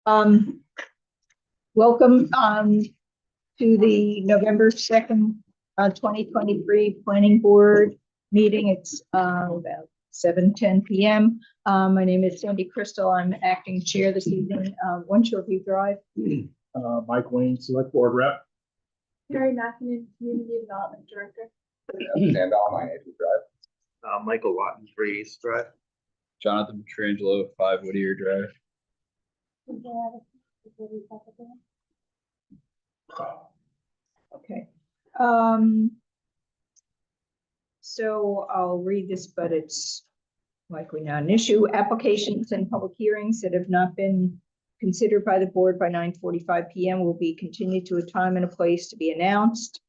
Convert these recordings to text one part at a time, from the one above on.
Um, welcome to the November 2nd, 2023 Planning Board meeting. It's about 7:10 p.m. My name is Sandy Crystal. I'm acting chair this evening. One Shoreview Drive. Mike Wayne, Select Board Rep. Mary McInerney, Community Development Director. And on my native drive. Michael Lawton, 3 East Drive. Jonathan Petrangelo, 5 Whittier Drive. Okay. So I'll read this, but it's likely not an issue. Applications and public hearings that have not been considered by the board by 9:45 p.m. will be continued to a time and a place to be announced.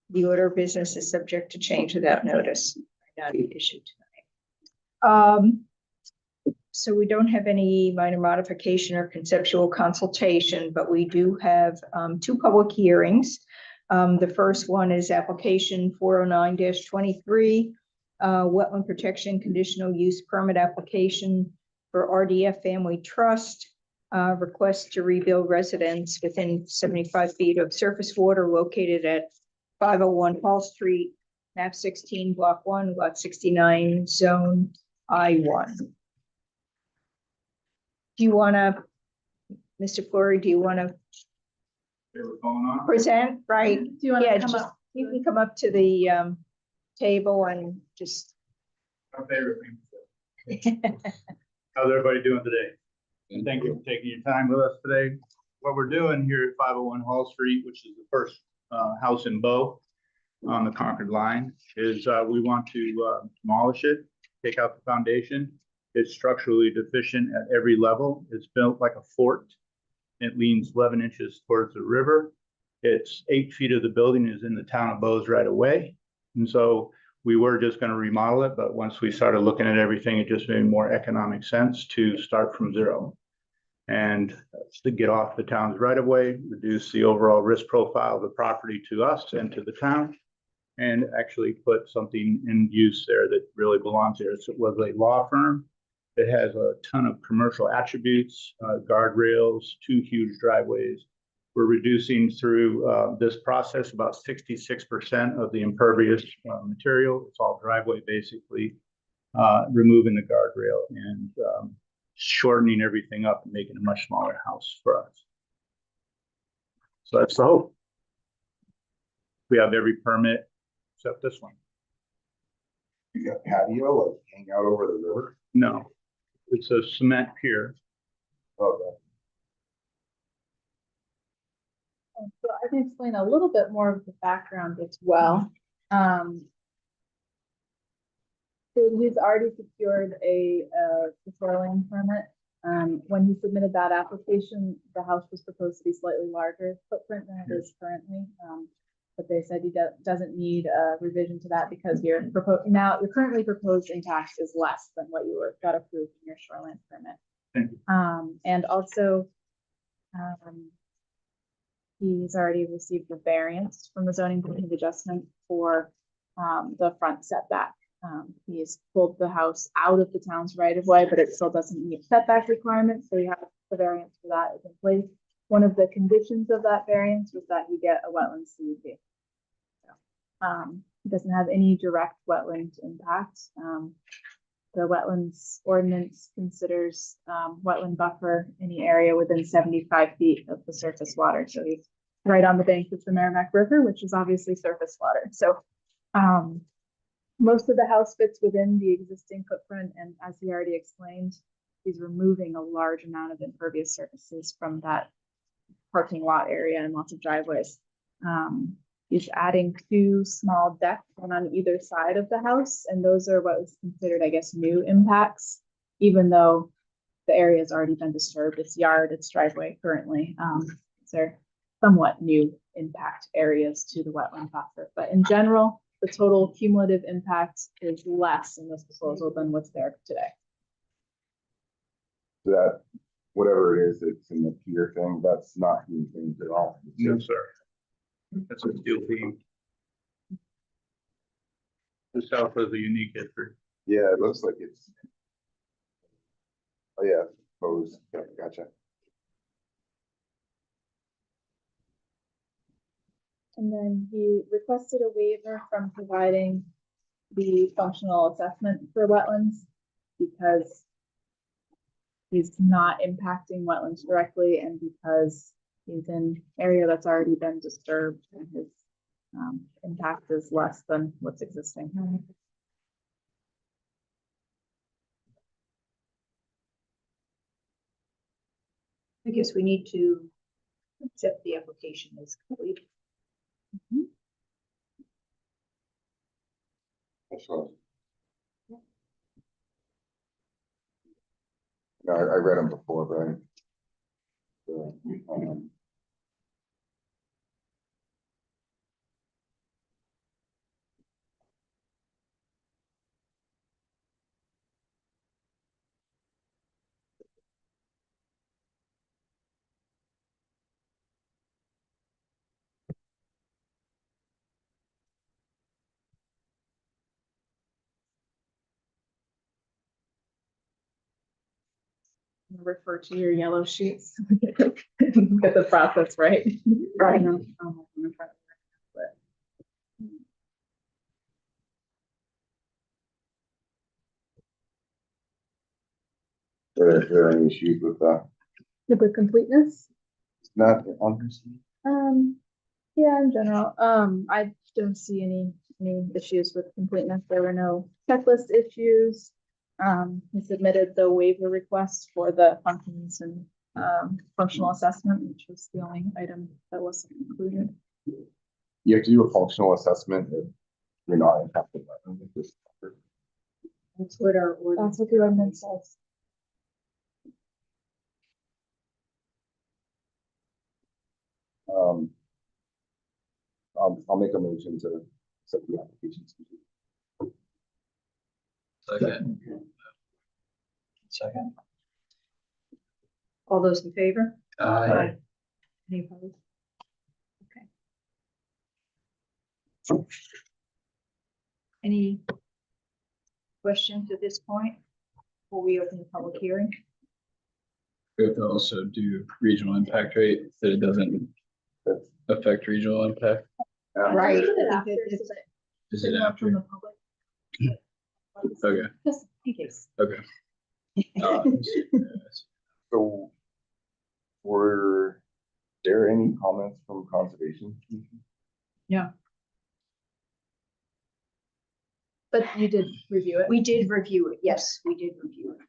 The order of business is subject to change without notice. Not an issue tonight. So we don't have any minor modification or conceptual consultation, but we do have 2 public hearings. The first one is application 409-23, wetland protection conditional use permit application for RDF Family Trust. Request to rebuild residence within 75 feet of surface water located at 501 Hall Street, map 16, block 1, lot 69, zone I1. Do you want to, Mr. Flory, do you want to present? Right. Do you want Yeah, to come just, up? you can come up to the table and just. Our favorite thing. How's everybody doing today? And thank you for taking your time with us today. What we're doing here at 501 Hall Street, which is the first house in Bow on the Concord line, is we want to demolish it, take out the foundation. It's structurally deficient at every level. It's built like a fort. It leans 11 inches towards the river. It's 8 feet of the building is in the town of Bowes right away. And so we were just going to remodel it, but once we started looking at everything, it just made more economic sense to start from zero and to get off the town's right of way, reduce the overall risk profile of the property to us and to the town, and actually put something in use there that really belongs there. So it was a law firm. It has a ton of commercial attributes, guardrails, 2 huge driveways. We're reducing through this process about 66% of the impervious material. It's all driveway, basically, removing the guardrail and shortening everything up and making a much smaller house for us. So that's the hope. We have every permit except this one. You got patio, like hang out over the river? No, it's a cement pier. Okay. So I can explain a little bit more of the background as well. So he's already secured a shoreline permit. When he submitted that application, the house was proposed to be slightly larger footprint than it is currently. But they said he doesn't need a revision to that because your currently proposed impact is less than what you got approved in your shoreline permit. Thank you. And also, he's already received a variance from the zoning board of adjustment for the front setback. He's pulled the house out of the town's right of way, but it still doesn't meet setback requirements. So you have the variance for that is in place. One of the conditions of that variance was that you get a wetland CUP. So, it doesn't have any direct wetland impact. The wetlands ordinance considers wetland buffer any area within 75 feet of the surface water. So he's right on the bank of the Merrimack River, which is obviously surface water. So most of the house fits within the existing footprint. And as he already explained, he's removing a large amount of impervious surfaces from that parking lot area and lots of driveways. He's adding 2 small decks, one on either side of the house, and those are what was considered, I guess, new impacts, even though the area has already been disturbed. It's yard, it's driveway currently. They're somewhat new impact areas to the wetland buffer. But in general, the total cumulative impact is less in this proposal than what's there today. That, whatever it is, it's in the pier thing, that's not doing things at all. No, sir. That's a steel beam. This house has a unique history. Yeah, it looks like it's. Oh, yeah, proposed. Yeah, gotcha. And then he requested a waiver from providing the functional assessment for wetlands because he's not impacting wetlands directly and because he's in area that's already been disturbed and his impact is less than what's existing. I guess we need to accept the application as complete. That's what. No, I read them before, but. So, Refer to your yellow sheets. Get the process right. Right. Are there any issues with that? The completeness? It's not on this. Yeah, in general, I don't see any issues with completeness. There were no checklist issues. He submitted the waiver request for the functions and functional assessment, which was the only item that wasn't included. You have to do a functional assessment if you're not impacted by them. That's what our That's ordinance. what the ordinance says. I'll make a motion to accept the applications. Second. All those in favor? Aye. Any opposed? Okay. Any questions at this point before we open the public hearing? We have to also do regional impact rate, that it doesn't affect regional impact. Right. Is it after? Okay. Just in case. Okay. So, were there any comments from conservation? No, But you did review it. we did review it. Yes, we did review it.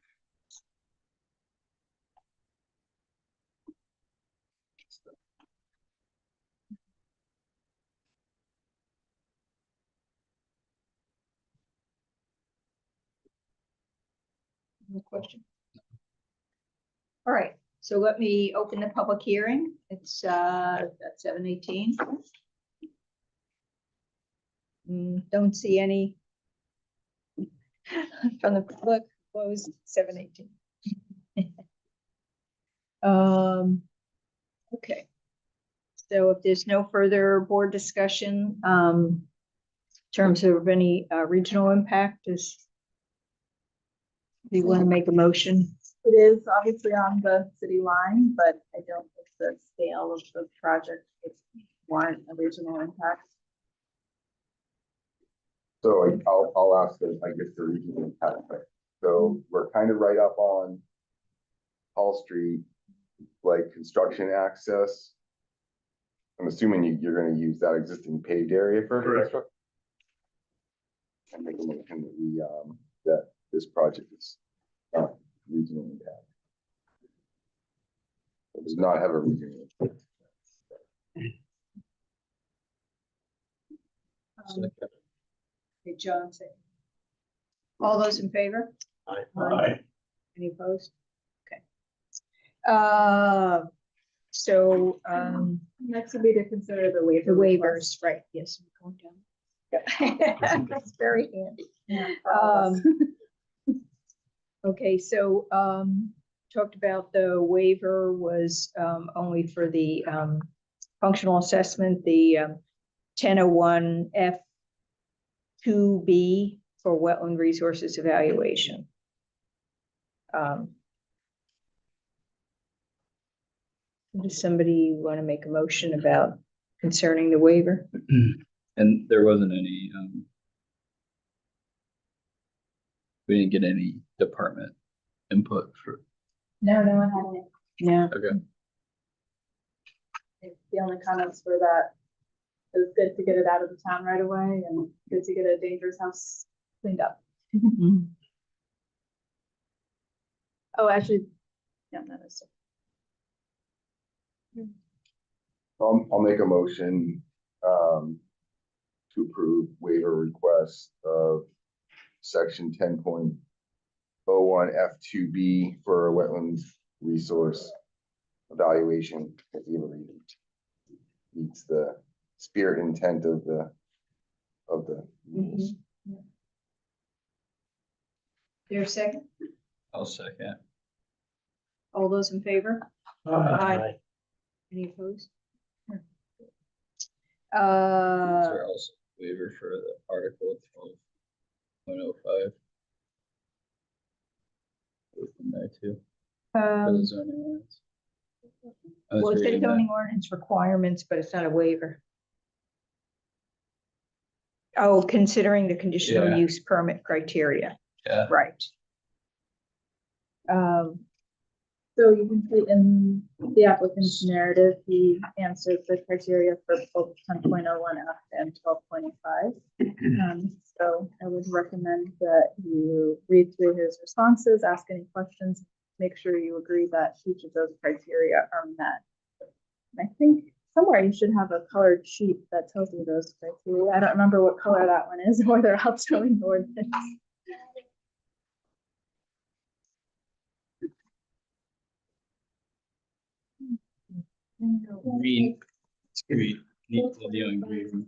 No question. All right, so let me open the public hearing. It's at 7:18. Don't see any from the public. Closed 7:18. Okay. So if there's no further board discussion, in terms of any regional impact, do you want to make a motion? It is obviously on the city line, but I don't think the scale of the project is warrant a regional impact. So I'll ask the, I guess, the regional impact. So we're kind of right up on Hall Street, like construction access. I'm assuming you're gonna use that existing paved area for Correct. construction. And make a motion that we, that this project is not regional impact. It does not have a regional impact. Okay, John, say. All those in favor? Aye. Any opposed? Okay. So, Next would be to consider the the waiver. waivers, right, yes, I'm going down. That's very handy. Okay, so, talked about the waiver was, only for the, functional assessment, the, 1001 F2B for wetland resources evaluation. Does somebody want to make a motion about concerning the waiver. And there wasn't any, we didn't get any department input for, No, no one had any. Yeah. okay, The only comments were that it was good to get it out of the town right away and good to get a dangerous house cleaned up. Oh, actually, yeah, that is. I'll make a motion, to approve waiver request of section 10.01 F2B for a wetlands resource evaluation. If you believe it meets the spirit intent of the rules. There's a second? I'll second. All those in favor? Aye. Any opposed? Is Uh, there also waiver for the article 12.05? From there too, for the zoning lines. I was well, it's a reading that. zoning ordinance requirements, but it's not a waiver. Oh, considering the conditional Yeah. use permit criteria, Yeah, right. So you can see in the applicant's narrative, he answered the criteria for both 10.01F and 12.5. So I would recommend that you read through his responses, ask any questions, make sure you agree that each of those criteria are met. And I think somewhere you should have a colored sheet that tells you those criteria. I don't remember what color that one is or they're also in the ordinance. green, street, neat to dealing green.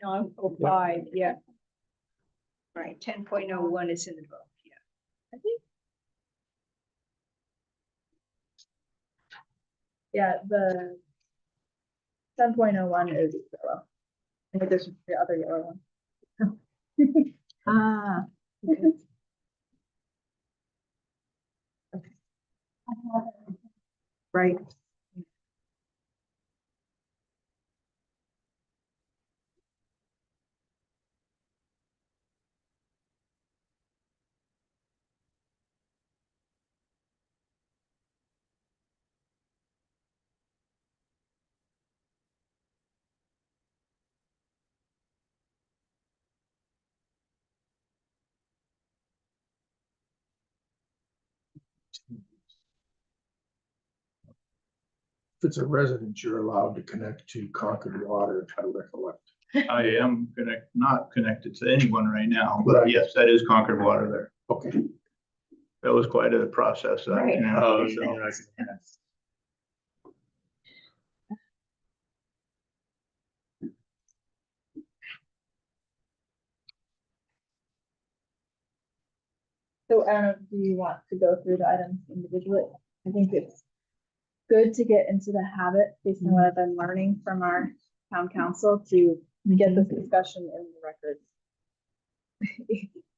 12.05, yeah. Right, 10.01 is in the book, yeah. I think. Yeah, the 10.01 is yellow. I think there's the other yellow one. Ah, okay. Right. If it's a residence, you're allowed to connect to Concord Water, if I recollect. I am not connected to anyone right now, but Right. yes, that is Concord Water there. Okay. That was quite a process. Right. So I don't know, do you want to go through the items individually? I think it's good to get into the habit, based on what I've been learning from our town council, to get this discussion in the record.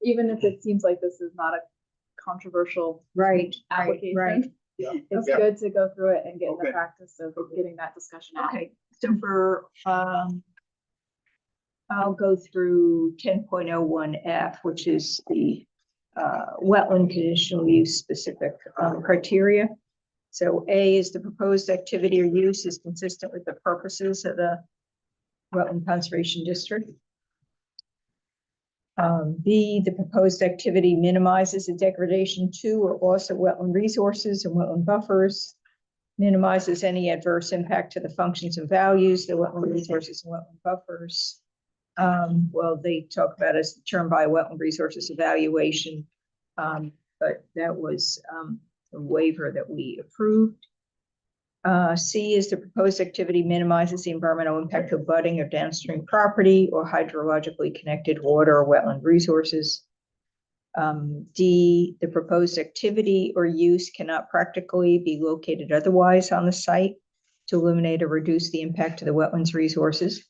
Even if it seems like this is not a controversial Right, right, application. right. It's Yeah. good to go through it and get in the Okay. practice of getting that discussion out. Okay, so for, I'll go through 10.01F, which is the wetland conditional use specific criteria. So A is the proposed activity or use is consistent with the purposes of the Wetland Conservation District. B, the proposed activity minimizes the degradation to or loss of wetland resources and wetland buffers, minimizes any adverse impact to the functions and values, the wetland resources and wetland buffers. Well, they talk about as the term by wetland resources evaluation, but that was a waiver that we approved. C is the proposed activity minimizes the environmental impact of abutting or downstream property or hydrologically connected water or wetland resources. D, the proposed activity or use cannot practically be located otherwise on the site to eliminate or reduce the impact to the wetlands resources.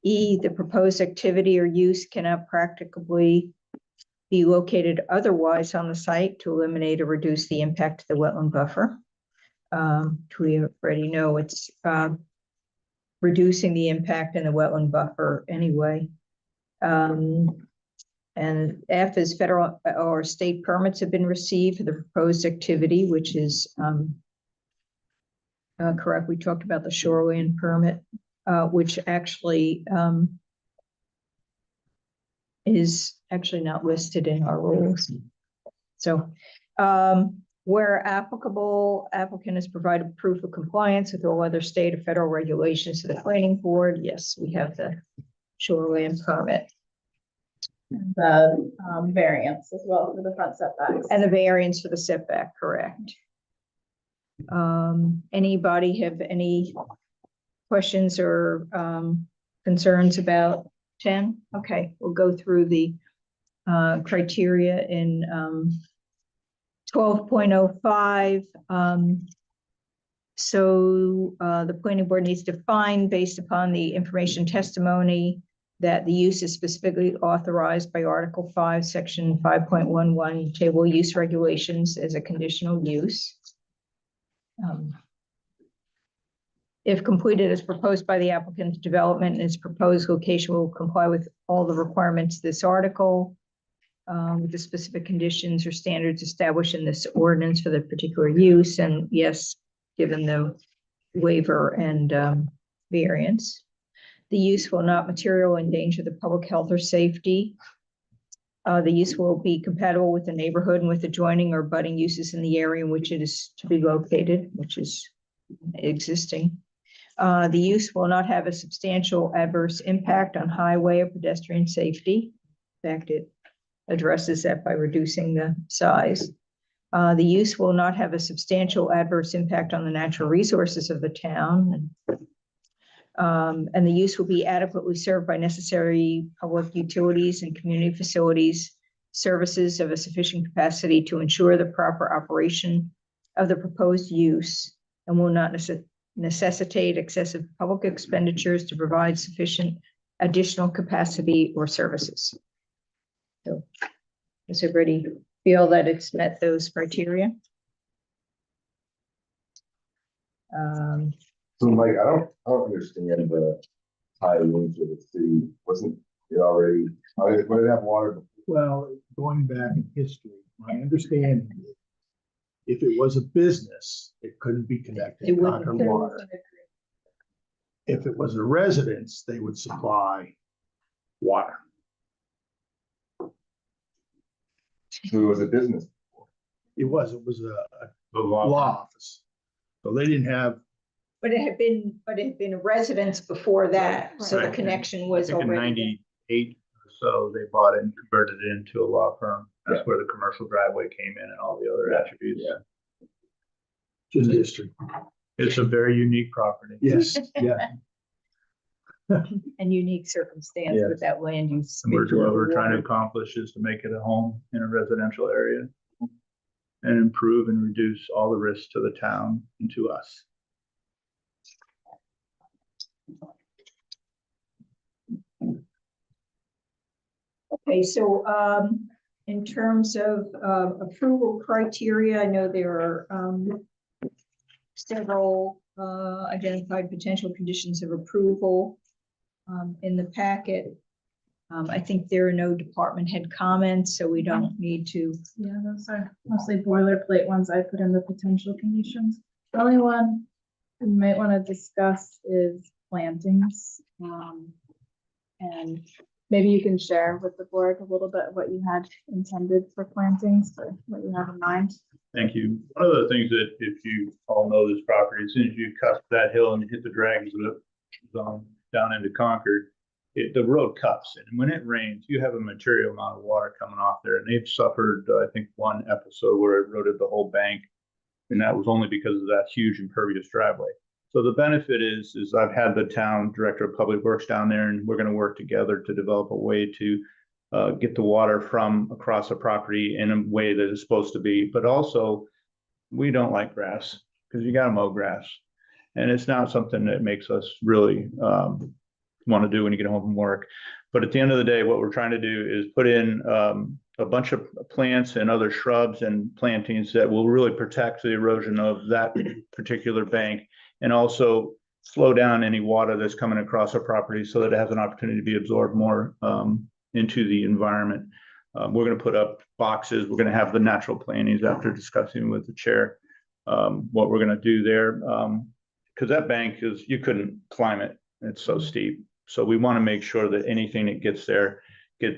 E, the proposed activity or use cannot practically be located otherwise on the site to eliminate or reduce the impact to the wetland buffer. We already know it's reducing the impact in the wetland buffer anyway. And F is federal or state permits have been received for the proposed activity, which is correct. We talked about the shoreline permit, which actually is actually not listed in our rules. So where applicable, applicant has provided proof of compliance with all other state or federal regulations to the planning board. Yes, we have the shoreline permit. The variance as well for the front setbacks. And the variance for the setback, correct. Anybody have any questions or concerns about 10? Okay, we'll go through the criteria in 12.05. So the planning board needs to find, based upon the information testimony, that the use is specifically authorized by Article 5, Section 5.11, Table Use Regulations as a conditional use. If completed as proposed by the applicant's development and its proposed location will comply with all the requirements of this article, with the specific conditions or standards established in this ordinance for the particular use, and yes, given the waiver and variance. The use will not materially endanger the public health or safety. The use will be compatible with the neighborhood and with adjoining or abutting uses in the area in which it is to be located, which is existing. The use will not have a substantial adverse impact on highway or pedestrian safety. In fact, it addresses that by reducing the size. The use will not have a substantial adverse impact on the natural resources of the town. And the use will be adequately served by necessary public utilities and community facilities, services of a sufficient capacity to ensure the proper operation of the proposed use, and will not necessitate excessive public expenditures to provide sufficient additional capacity or services. So does everybody feel that it's met those criteria? So Mike, I don't understand the high winds of the city. Wasn't it already, would it have water? Well, going back in history, my understanding is if it was a business, it couldn't be connected to Concord Water. If it was a residence, they would supply water. So it was a business. It was a The law. law office. So they didn't have, But it had been a residence before that, so the Right. connection I was think in already. 98 or so, they bought it and converted it into a law firm. That's where the commercial driveway came in and all the other attributes. just history. It's a very unique property. Yes, yeah. And unique circumstance Yeah. with that land use. And what we're trying to accomplish is to make it a home in a residential area and improve and reduce all the risks to the town and to us. Okay, so in terms of approval criteria, I know there are several identified potential conditions of approval in the packet. I think there are no department head comments, so we don't need to. Yeah, those are mostly boilerplate ones I put in the potential conditions. The only one we might want to discuss is plantings. And maybe you can share with the board a little bit what you had intended for plantings or what you have in mind. Thank you. One of the things that, if you all know this property, as soon as you cut that hill and you hit the dragons zone down into Concord, the road cuts. And when it rains, you have a material amount of water coming off there. And they've suffered, I think, one episode where it eroded the whole bank. And that was only because of that huge impervious driveway. So the benefit is I've had the town director of public works down there, and we're going to work together to develop a way to get the water from across the property in a way that is supposed to be. But also, we don't like grass because you got to mow grass. And it's not something that makes us really want to do when you get home from work. But at the end of the day, what we're trying to do is put in a bunch of plants and other shrubs and plantings that will really protect the erosion of that particular bank, and also slow down any water that's coming across our property so that it has an opportunity to be absorbed more into the environment. We're gonna put up boxes. We're gonna have the natural plantings after discussing with the chair what we're gonna do there. Because that bank is, you couldn't climb it. It's so steep. So we want to make sure that anything that gets there,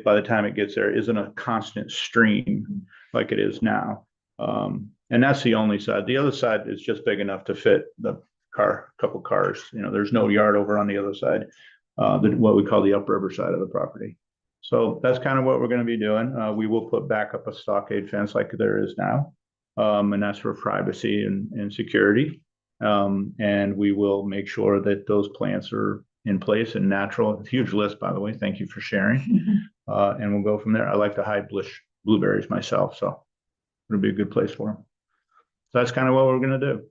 by the time it gets there, isn't a constant stream like it is now. And that's the only side. The other side is just big enough to fit the couple cars. You know, there's no yard over on the other side, what we call the upriver side of the property. So that's kind of what we're going to be doing. We will put back up a stockade fence like there is now. And that's for privacy and security. And we will make sure that those plants are in place and natural. It's a huge list, by the way. Thank you for sharing. And we'll go from there. I like to hide blueberries myself, so it'll be a good place for them. So that's kind of what we're going to do.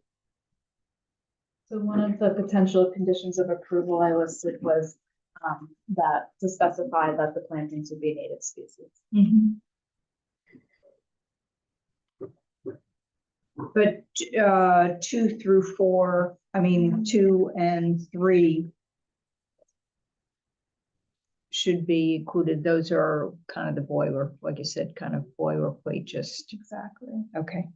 So one of the potential conditions of approval I listed was that to specify that the plantings would be native species. But 2 through 4, I mean, 2 and 3 should be included. Those are kind of the boiler, like you said, kind of boilerplate, just, Exactly. okay.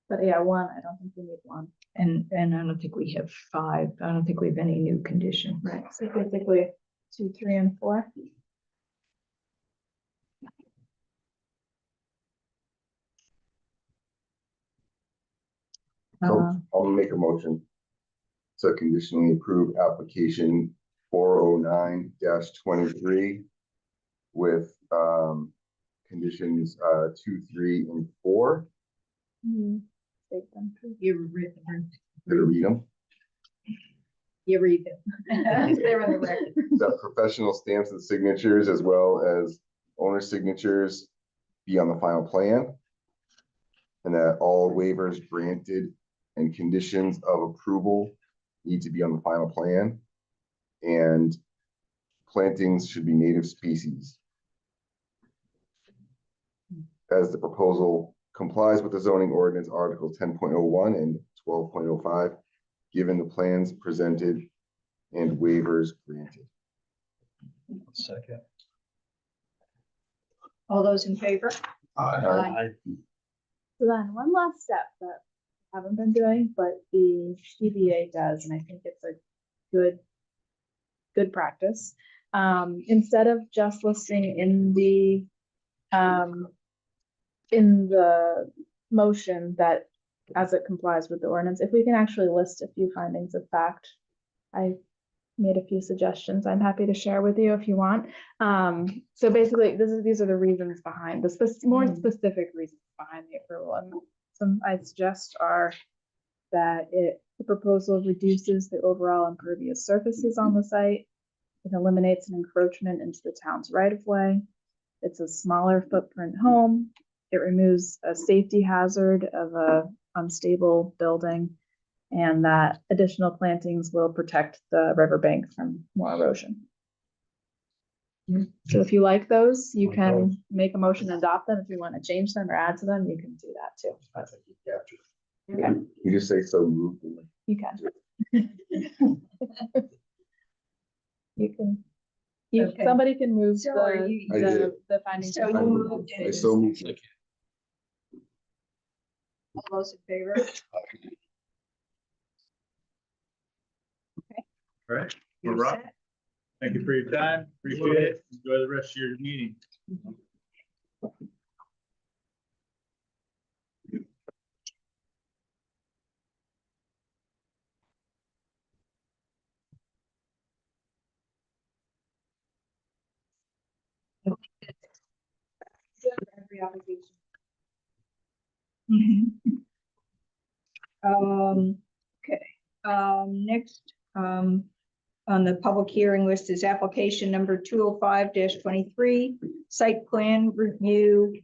But yeah, 1, I don't think we need 1. And I don't think we have 5. I don't think we have any new conditions. Right, so basically 2, 3, and 4. So I'll make a motion to conditionally approve application 409-23 with conditions 2, 3, and 4. Take them through. You read them. Did I read them? You read them. They're in the record. That professional stamps and signatures as well as owner signatures be on the final plan. And that all waivers granted and conditions of approval need to be on the final plan. And plantings should be native species. As the proposal complies with the zoning ordinance article 10.01 and 12.05, given the plans presented and waivers granted. Second. All those in favor? Aye. So then one last step that I haven't been doing, but the CBA does, and I think it's a good practice. Instead of just listing in the motion that as it complies with the ordinance, if we can actually list a few findings of fact. I made a few suggestions I'm happy to share with you if you want. So basically, these are the reasons behind more specific reasons behind the approval. And some I suggest are that the proposal reduces the overall impervious surfaces on the site. It eliminates an encroachment into the town's right of way. It's a smaller footprint home. It removes a safety hazard of a unstable building, and that additional plantings will protect the riverbank from more erosion. So if you like those, you can make a motion and adopt them. If you want to change them or add to them, you can do that too. I think you captured it. Okay, You just say so moved. you can. Okay. Somebody can move So are you- I did. the findings. So of you fact. moved I it. so moved. All those in favor? All right. You're We're up. set? Thank you for your time. Appreciate it. Enjoy the rest of your meeting. Every application. Okay, next, on the public hearing list is application number 205-23, site plan review.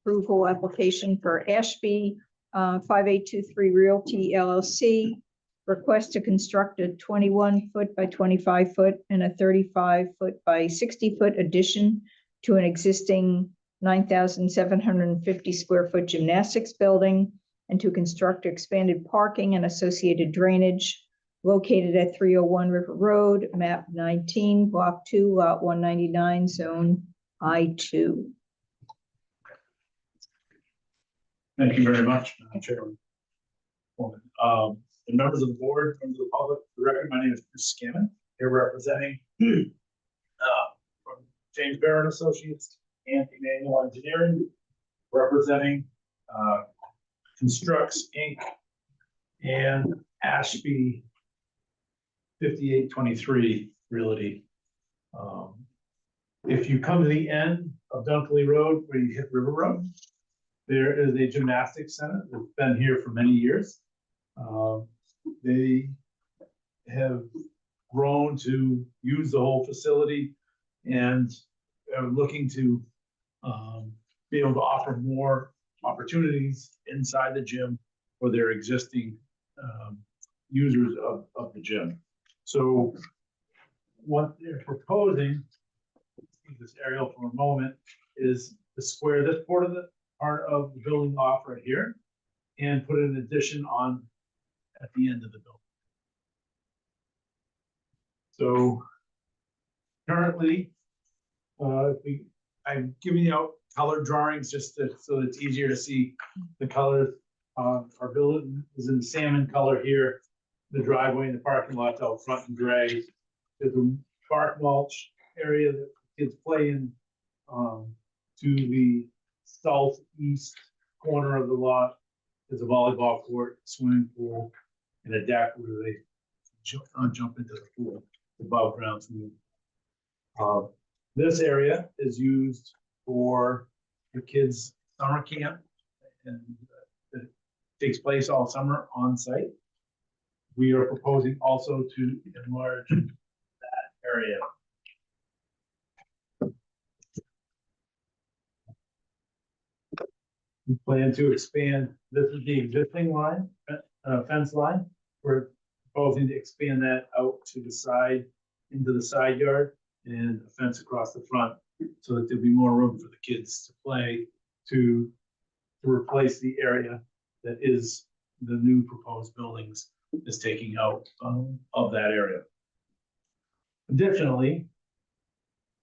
Approval application for Ashby, 5823 Realty LLC. Request to construct a 21-foot by 25-foot and a 35-foot by 60-foot addition to an existing 9,750 square foot gymnastics building and to construct expanded parking and associated drainage located at 301 River Road, map 19, block 2, lot 199, zone I2. Thank you very much, Madam Chairman. The members of the board, members of the public, for the record, my name is Chris Scammon, here representing from James Barron Associates and Emmanuel Engineering, representing Constructs Inc. and Ashby 5823 Realty. If you come to the end of Dunkley Road where you hit River Road, there is a gymnastics center that's been here for many years. They have grown to use the whole facility and are looking to be able to offer more opportunities inside the gym for their existing users of the gym. So what they're proposing, use this aerial for a moment, is to square this part of the building off right here and put an addition on at the end of the building. So currently, I'm giving you out color drawings just so it's easier to see the colors. Our building is in salmon color here. The driveway and the parking lot's out front in gray. There's a bark mulch area that kids play in to the southeast corner of the lot. There's a volleyball court, swimming pool, and a deck where they jump into the pool, above ground swimming. This area is used for the kids' summer camp, and it takes place all summer on site. We are proposing also to enlarge that area. We plan to expand, this is the existing line, fence line. We're proposing to expand that out to the side, into the side yard, and a fence across the front, so that there'll be more room for the kids to play, to replace the area that is the new proposed buildings is taking out of that area. Additionally,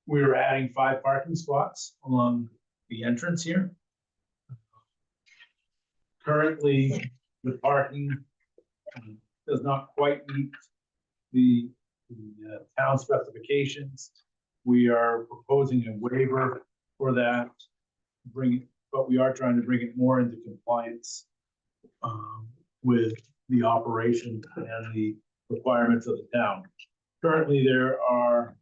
we are adding 5 parking spots along the entrance here. Currently, the parking does not quite meet the town specifications. We are proposing a waiver for that, but we are trying to bring it more into compliance with the operation and the requirements of the town. Currently, there are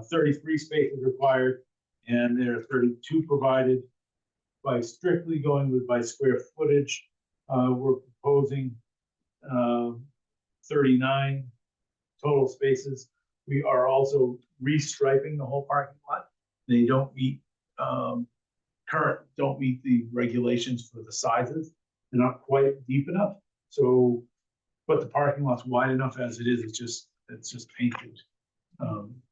33 spaces required, and there are 32 provided. By strictly going by square footage, we're proposing 39 total spaces. We are also restriping the whole parking lot. They don't meet don't meet the regulations for the sizes. They're not quite deep enough. So, but the parking lot's wide enough as it is. It's just painted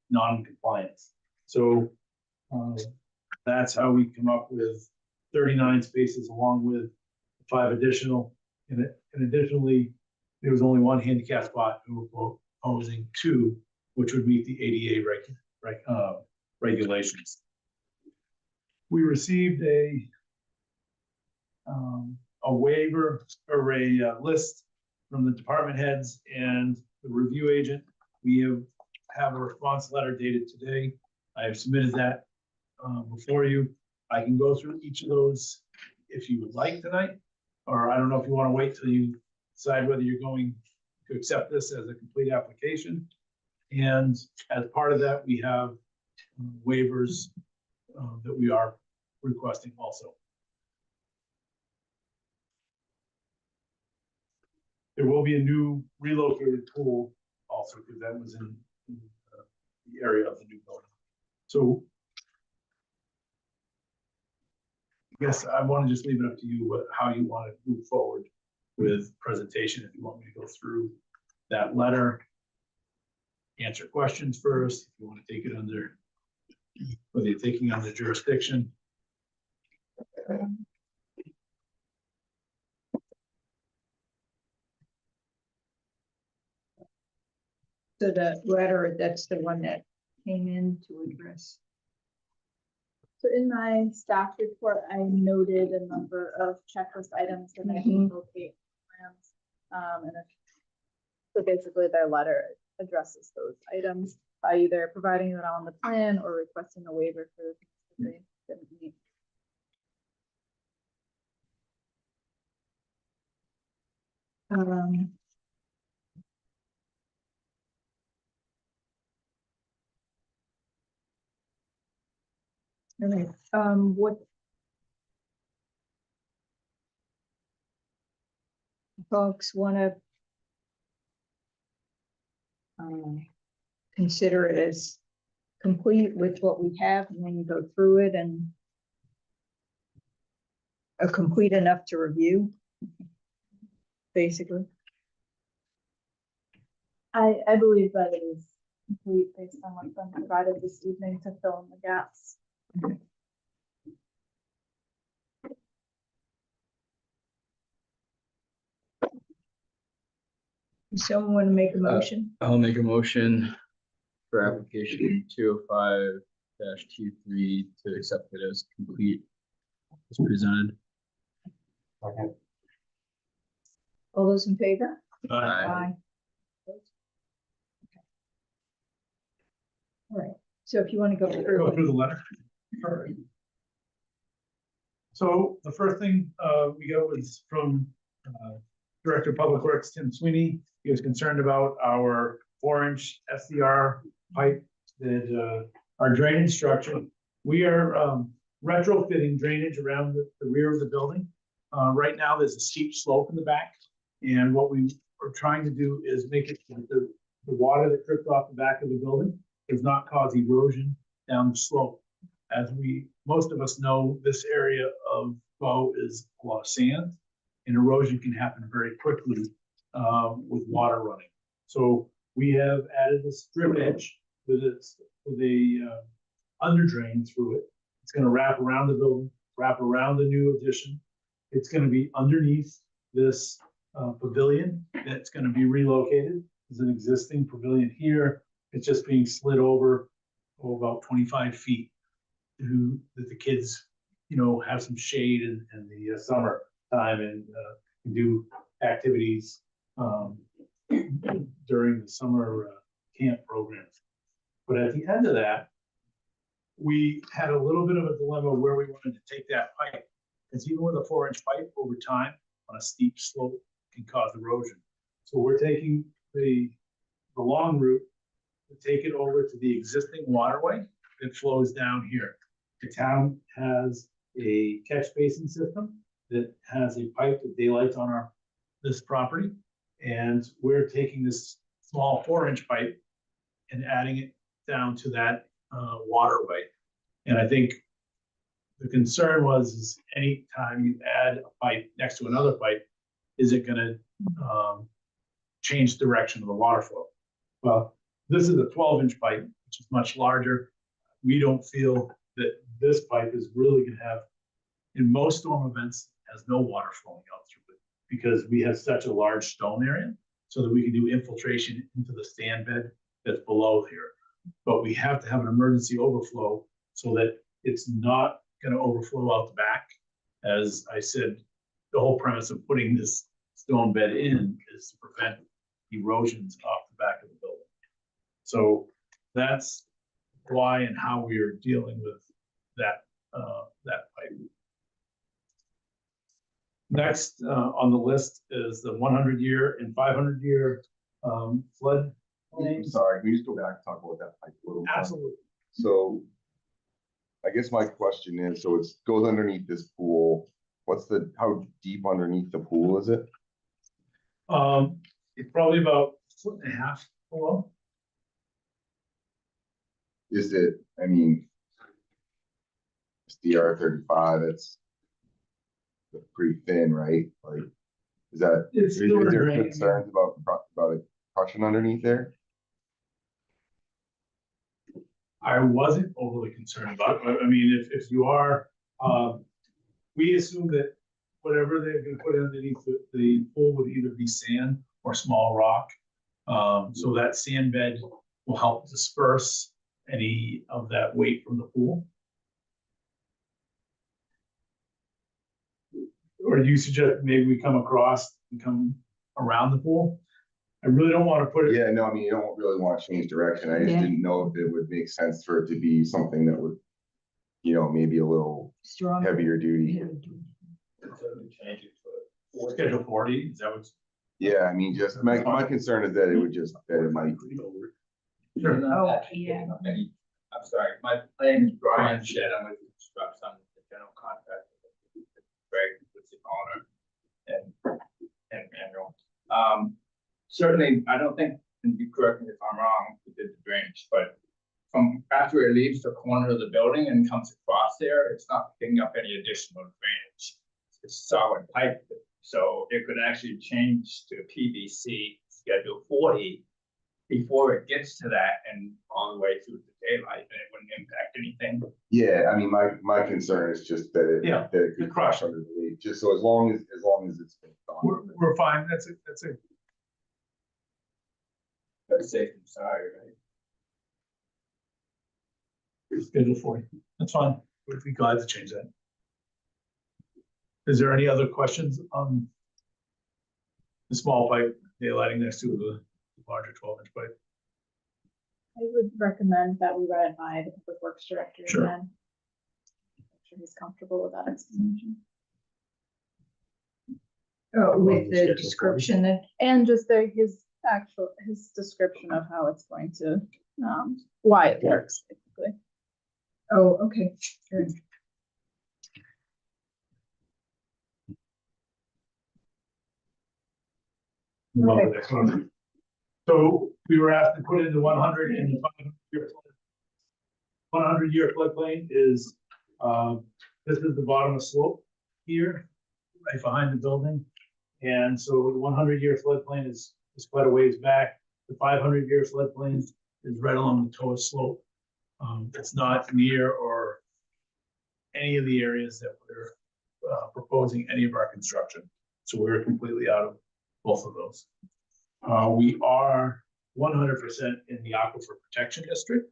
non-compliance. So that's how we come up with 39 spaces, along with 5 additional. And additionally, there was only 1 handicap spot, and we're proposing 2, which would meet the ADA regulations. We received a waiver or a list from the department heads and the review agent. We have a response letter dated today. I have submitted that before you. I can go through each of those if you would like tonight, or I don't know if you want to wait till you decide whether you're going to accept this as a complete application. And as part of that, we have waivers that we are requesting also. There will be a new relocated pool also, because that was in the area of the new building. So I guess I want to just leave it up to you how you want to move forward with presentation. If you want me to go through that letter, answer questions first, if you want to take it under, whether you're taking on the jurisdiction. So the letter, that's the one that came in to address. So in my staff report, I noted a number of checklist items that I can locate plans. So basically their letter addresses those items by either providing it on the plan or requesting a waiver for the things that they didn't meet. Um, all right, what? Folks wanna consider it as complete with what we have and then go through it and complete enough to review, basically. I believe that it is complete based on what's been provided this evening to fill in the gaps. Does someone want to make a motion? I'll make a motion for application 205-T3 to accept it as complete as presented. All those in favor? Aye. Okay. All right, so if you want to go Go through. through the letter. All right. So the first thing we got was from Director of Public Works, Tim Sweeney. He was concerned about our 4-inch SDR pipe that our drainage structure. We are retrofitting drainage around the rear of the building. Right now, there's a steep slope in the back. And what we are trying to do is make it so that the water that drips off the back of the building does not cause erosion down the slope. As most of us know, this area of Bow is a lot of sand, and erosion can happen very quickly with water running. So we have added this strip edge with a under drain through it. It's going to wrap around the building, wrap around the new addition. It's going to be underneath this pavilion that's going to be relocated. There's an existing pavilion here. It's just being slid over about 25 feet to that the kids, have some shade in the summer time and do activities during the summer camp programs. But at the end of that, we had a little bit of a dilemma where we wanted to take that pipe. Because even with a 4-inch pipe over time on a steep slope can cause erosion. So we're taking the long route to take it over to the existing waterway that flows down here. The town has a catch basin system that has a pipe that daylights on this property. And we're taking this small 4-inch pipe and adding it down to that waterway. And I think the concern is any time you add a pipe next to another pipe, is it gonna change direction of the water flow? Well, this is a 12-inch pipe, which is much larger. We don't feel that this pipe is really gonna have, in most storm events, has no water flowing out through it because we have such a large stone area so that we can do infiltration into the sand bed that's below here. But we have to have an emergency overflow so that it's not gonna overflow out the back. As I said, the whole premise of putting this stone bed in is to prevent erosions off the back of the building. So that's why and how we are dealing with that pipe. Next on the list is the 100-year and 500-year flood. I'm sorry, can you just go back and talk about that pipe a little more? Absolutely. So I guess my question is, so it goes underneath this pool. How deep underneath the pool is it? It's probably about 1.5 feet below. Is it, it's DR35, it's pretty thin, right? Like, is It's is still there draining. concerns about it crushing underneath there? I wasn't overly concerned about it, but I mean, if you are, we assume that whatever they're gonna put underneath the pool would either be sand or small rock. So that sand bed will help disperse any of that weight from the pool. Or do you suggest maybe we come across and come around the pool? I really don't want to put it, Yeah, no, I mean, you don't really want to change direction. I just Yeah. didn't know if it would make sense for it to be something that would, you know, maybe a little Strong. heavier duty. Change it to schedule 40, is that what's? Yeah, I mean, just my concern is that it would just, that it might. Sure. Oh, yeah. I'm sorry, my name is Brian Shed, I'm with Construct, I'm the general contractor. Greg was the owner and Manuel. Certainly, I don't think, and you correct me if I'm wrong, we did the drainage, but from after it leaves the corner of the building and comes across there, it's not picking up any additional drainage. It's solid pipe, so it could actually change to PVC schedule 40 before it gets to that and all the way through the daylight, and it wouldn't impact anything. Yeah, I mean, my concern is just that it, Yeah, that it the could crush. crush under the weight, just so as long as it's been done. We're fine, that's it. That's safe and sorry, right? Schedule 40, that's fine, we'd be glad to change that. Is there any other questions on the small pipe daylighting next to the larger 12-inch pipe? I would recommend that we run it by the public works director Sure. again. Make sure he's comfortable with that explanation. Oh, with Schedule the 40. description that, And just his description of how it's going to, why it works, basically. oh, okay, good. Love Okay. the next one. So we were asked to put in the 100 and the 500-year flood. 100-year floodplain is, this is the bottom of slope here, right behind the building. And so the 100-year floodplain is quite a ways back. The 500-year floodplain is right along the toe slope. It's not near or any of the areas that we're proposing any of our construction. So we're completely out of both of those. We are 100% in the Aquifer Protection District.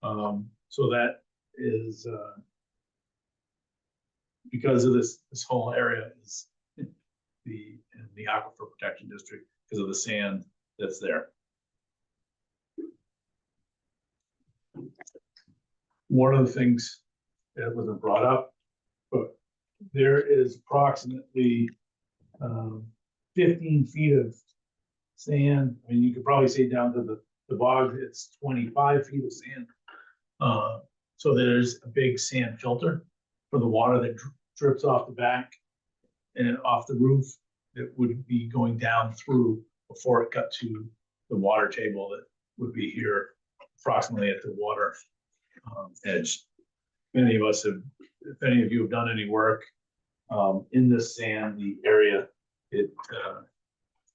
So that is because of this whole area is in the Aquifer Protection District because of the sand that's there. One of the things that wasn't brought up, but there is approximately 15 feet of sand. I mean, you could probably say down to the bog, it's 25 feet of sand. So there's a big sand filter for the water that drips off the back and off the roof that would be going down through before it got to the water table that would be here approximately at the water edge. Many of us have, if any of you have done any work in this sand, the area, it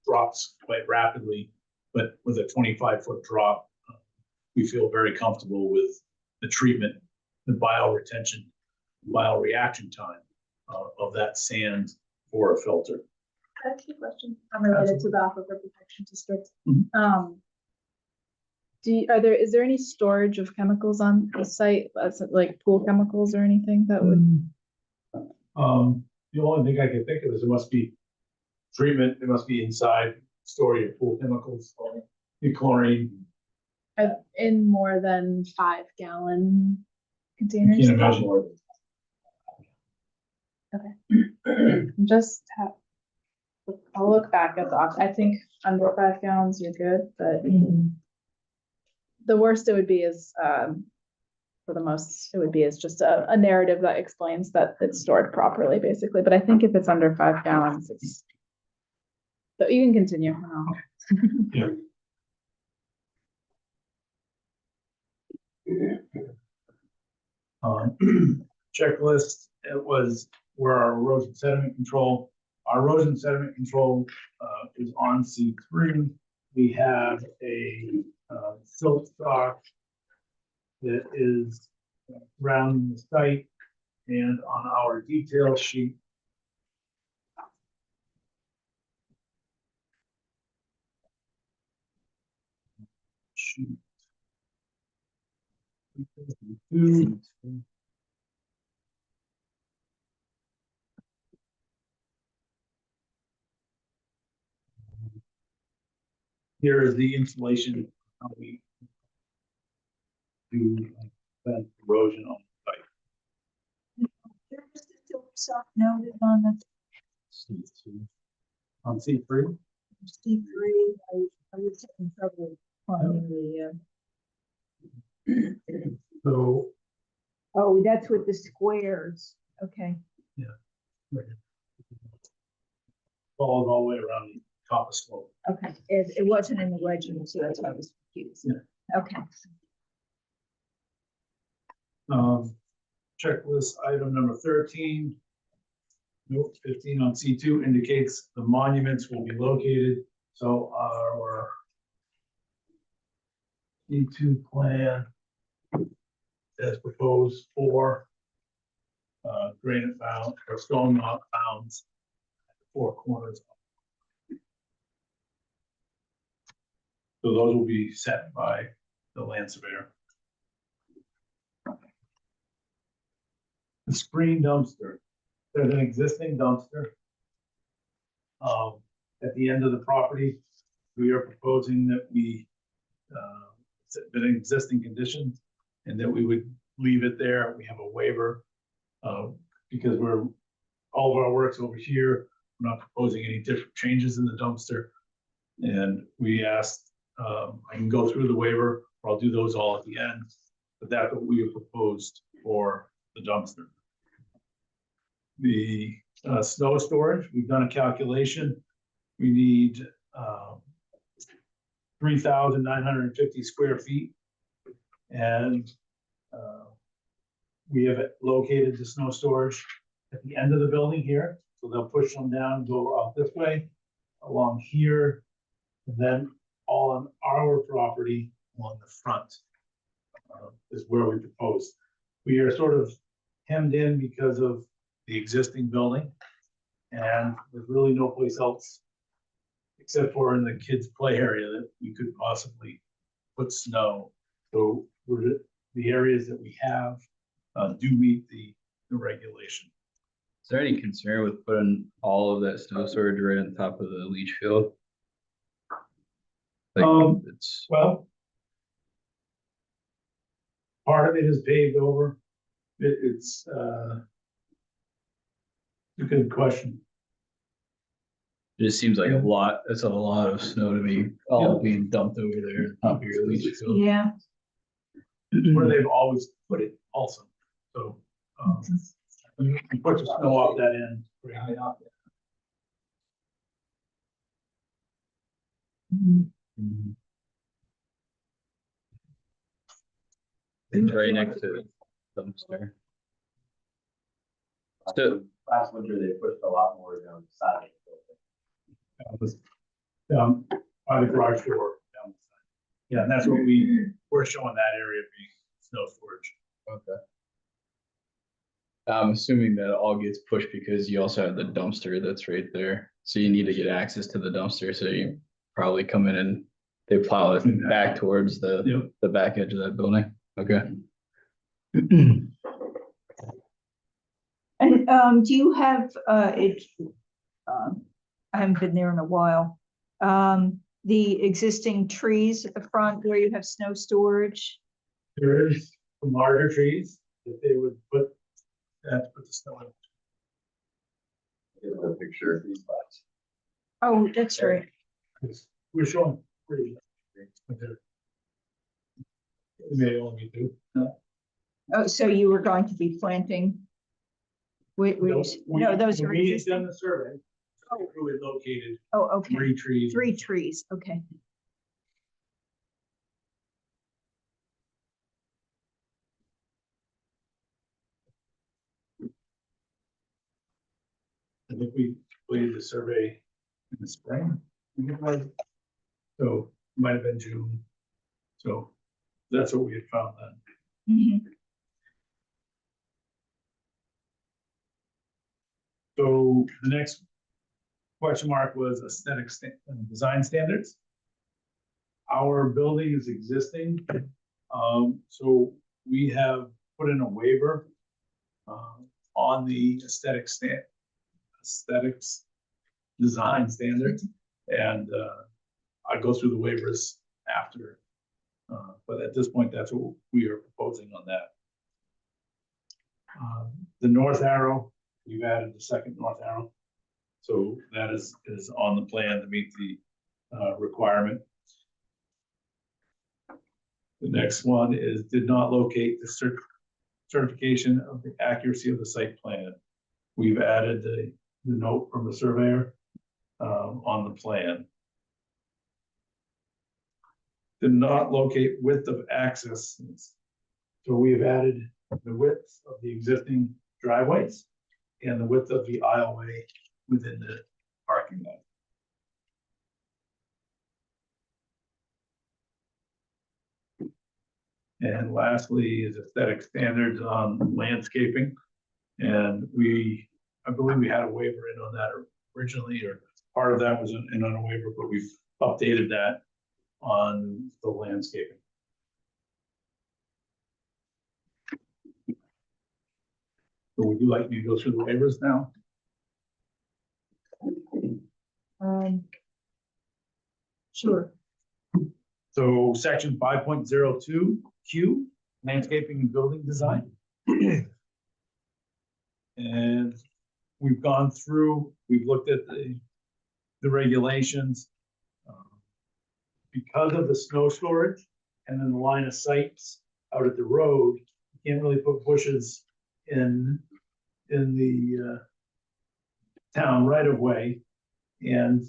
drops quite rapidly, but with a 25-foot drop, we feel very comfortable with the treatment, the bioretention, bioreaction time of that sand for a filter. I have a question unrelated to the Aquifer Protection District. Mhm. Is there any storage of chemicals on the site, like pool chemicals or anything that would? The only thing I can think of is there must be treatment, it must be inside, store your pool chemicals, your chlorine. In more than 5-gallon containers? You can imagine. Just have, I'll look back at I think under 5 gallons, you're good, but the worst it would be is, for the most, it would be is just a narrative that explains that it's stored properly, basically, but I think if it's under 5 gallons, it's, but you can continue. Yeah. Checklist, it was where our erosion sediment control. Our erosion sediment control is on C3. We have a silt stock that is around the site and on our detail sheet. sheet. 2. Here is the installation, how we do that erosion on the Soft noted on the site. On C3, C3, I was having trouble finding the, so oh, that's with the squares, okay. follows all the way around the top of slope. Okay, it wasn't in the legend, so that's why I was confused. Okay. Checklist item number 13. Note 15 on C2 indicates the monuments will be located, so our C2 plan as proposed for granite bound or stone bounds at the 4 corners. So those will be set by the land surveyor. The screen dumpster, there's an existing dumpster. At the end of the property, we are proposing that we, it's been an existing condition and that we would leave it there. We have a waiver, because all of our work's over here. We're not proposing any different changes in the dumpster. And we asked, I can go through the waiver, or I'll do those all at the end, but that's what we have proposed for the dumpster. The snow storage, we've done a calculation. We need 3,950 square feet. And we have located the snow storage at the end of the building here. So they'll push them down, go out this way, along here, and then all on our property along the front is where we propose. We are sort of hemmed in because of the existing building, and there's really no place else except for in the kids' play area that we could possibly put snow. So the areas that we have do meet the regulation. Is there any concern with putting all of that snow storage right on top of the leach field? Like, it's, Well, part of it is paved over. It's a good question. it just seems like a lot, it's a lot of snow to be all being dumped over there on top of your leach field. Yeah. Where they've always put it also. So you put the snow off that end. Mhm. It's right next to the dumpster. So, Last winter, they pushed a lot more down the side. By the garage door down the side. Yeah, and that's what we're showing that area being snow storage. okay. I'm assuming that all gets pushed because you also have the dumpster that's right there. So you need to get access to the dumpster, so you probably come in and they plow it back towards Yep. the back edge of that building. Okay. And do you have I haven't been there in a while. The existing trees at the front where you have snow storage? There is some larger trees that they would put the snow in. Give a picture. Oh, that's right. We're showing pretty. It may only be 2. Oh, so you were going to be planting? No, those are We existing. done the survey. We located Oh, okay. 3 trees. 3 trees, okay. I think we completed the survey in the spring. So might have been June. So that's what we had found then. Mhm. So the next question mark was aesthetic design standards. our building is existing. So we have put in a waiver on the aesthetics design standards. And I go through the waivers after. But at this point, that's what we are proposing on that. The north arrow, we've added the second north arrow. So that is on the plan to meet the requirement. The next one is did not locate the certification of the accuracy of the site plan. We've added the note from the surveyor on the plan. Did not locate width of access. So we have added the width of the existing driveways and the width of the aisleway within the parking lot. And lastly is aesthetic standards on landscaping. And I believe we had a waiver in on that originally, or part of that was in on a waiver, but we've updated that on the landscaping. So would you like me to go through the waivers now? Sure. So section 5.02 Q, landscaping and building design. And we've gone through, we've looked at the regulations. Because of the snow storage and then the line of sights out at the road, you can't really put bushes in the town right of way. And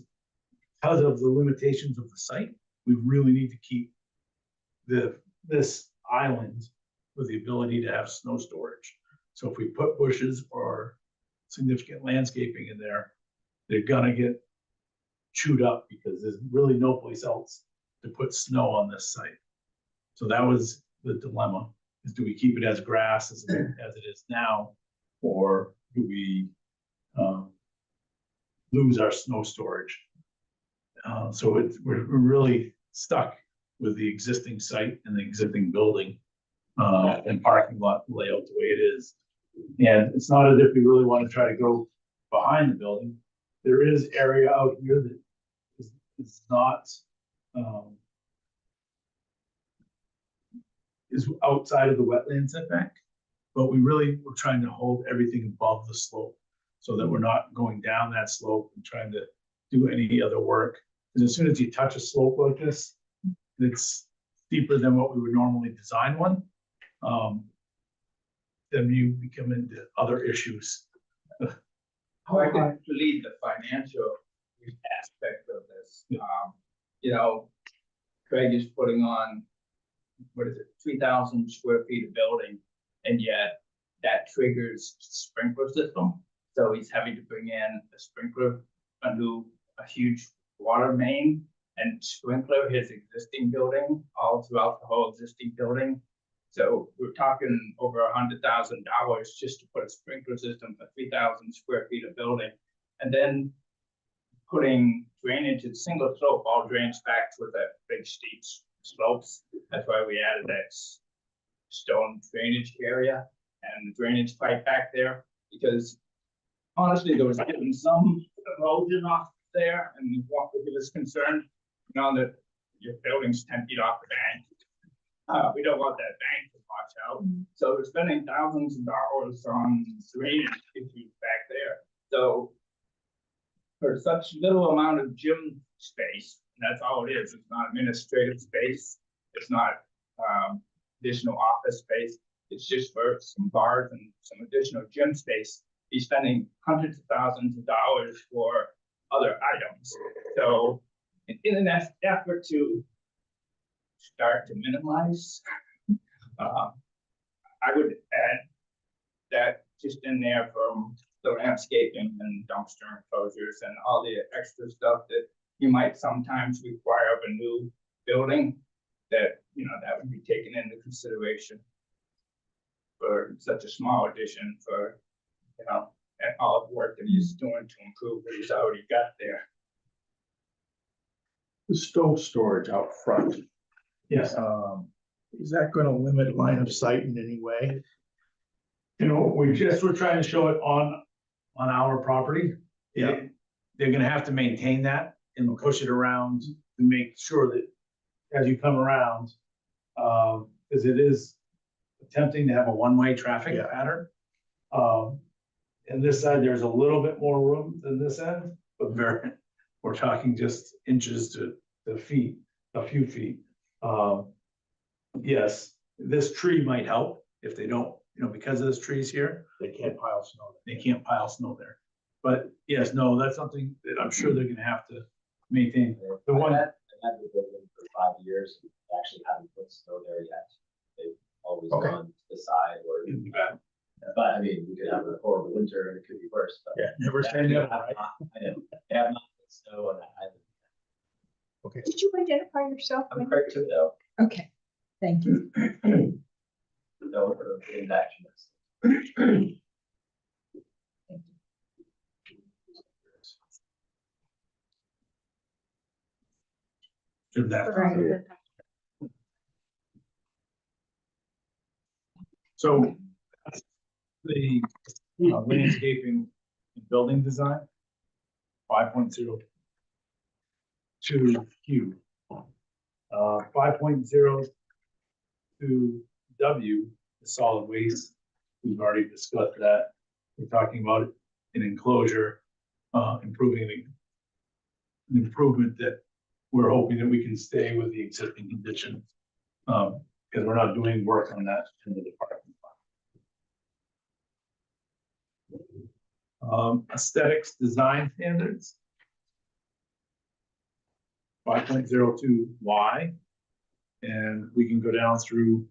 because of the limitations of the site, we really need to keep this island with the ability to have snow storage. So if we put bushes or significant landscaping in there, they're gonna get chewed up because there's really no place else to put snow on this site. So that was the dilemma, is do we keep it as grass as it is now, or do we lose our snow storage? So we're really stuck with the existing site and the existing building and parking lot layout the way it is. And it's not as if we really want to try to go behind the building. There is area out here that is not is outside of the wetland setback, but we're trying to hold everything above the slope so that we're not going down that slope and trying to do any other work. Because as soon as you touch a slope like this, it's steeper than what we would normally design one. Then you become into other issues. How I can lead the financial aspect of this. You know, Craig is putting on, 3,000 square feet of building, and yet that triggers sprinkler system. So he's having to bring in a sprinkler, a huge water main and sprinkler his existing building all throughout the whole existing building. So we're talking over $100,000 just to put a sprinkler system for 3,000 square feet of building. And then putting drainage in single slope, all drains back to the big steep slopes. That's why we added that stone drainage area and the drainage pipe back there, because honestly, there was getting some erosion off there, and what was concerned, that your building's 10 feet off the bank. We don't want that bank to wash out. So we're spending thousands of dollars on drainage issues back there. So for such little amount of gym space, and that's all it is, it's not administrative space, it's not additional office space, it's just for some bars and some additional gym space. He's spending hundreds of thousands of dollars for other items. So in an effort to start to minimize, I would add that just in there from the landscaping and dumpster enclosures and all the extra stuff that you might sometimes require of a new building, that that would be taken into consideration for such a small addition, for and all the work that he's doing to improve what he's already got there. the stove storage out front, Yes, is that gonna limit line of sight in any way? you know, we're trying to show it on our property. Yeah. They're gonna have to maintain that and push it around to make sure that as you come around, because it is attempting to have a one-way traffic Yeah. pattern. And this side, there's a little bit more room than this end, but we're talking just inches to feet, a few feet. Yes, this tree might help if they don't, you know, because of this trees here, They can't pile snow. they can't pile snow there. But yes, no, that's something that I'm sure they're gonna have to maintain. The one, I've had the building for 5 years, and actually haven't put snow there yet. They've always Okay. gone to the side or, in the back. but I mean, we could have a horrible winter and it could be worse, but. Yeah, never they say have never, not- right? I know, they have not put snow on that island. Okay. Did you identify yourself? I'm Wendy? Craig Thibodeau, Okay, thank you. no, in action. Should that. Right. So the landscaping and building design. 5.02 Q. 5.02 W, the solid waste. We've already discussed that. We're talking about an enclosure, improving an improvement that we're hoping that we can stay with the existing condition. Because we're not doing work on that in the parking lot. Aesthetics design standards. 5.02 Y. And we can go down through,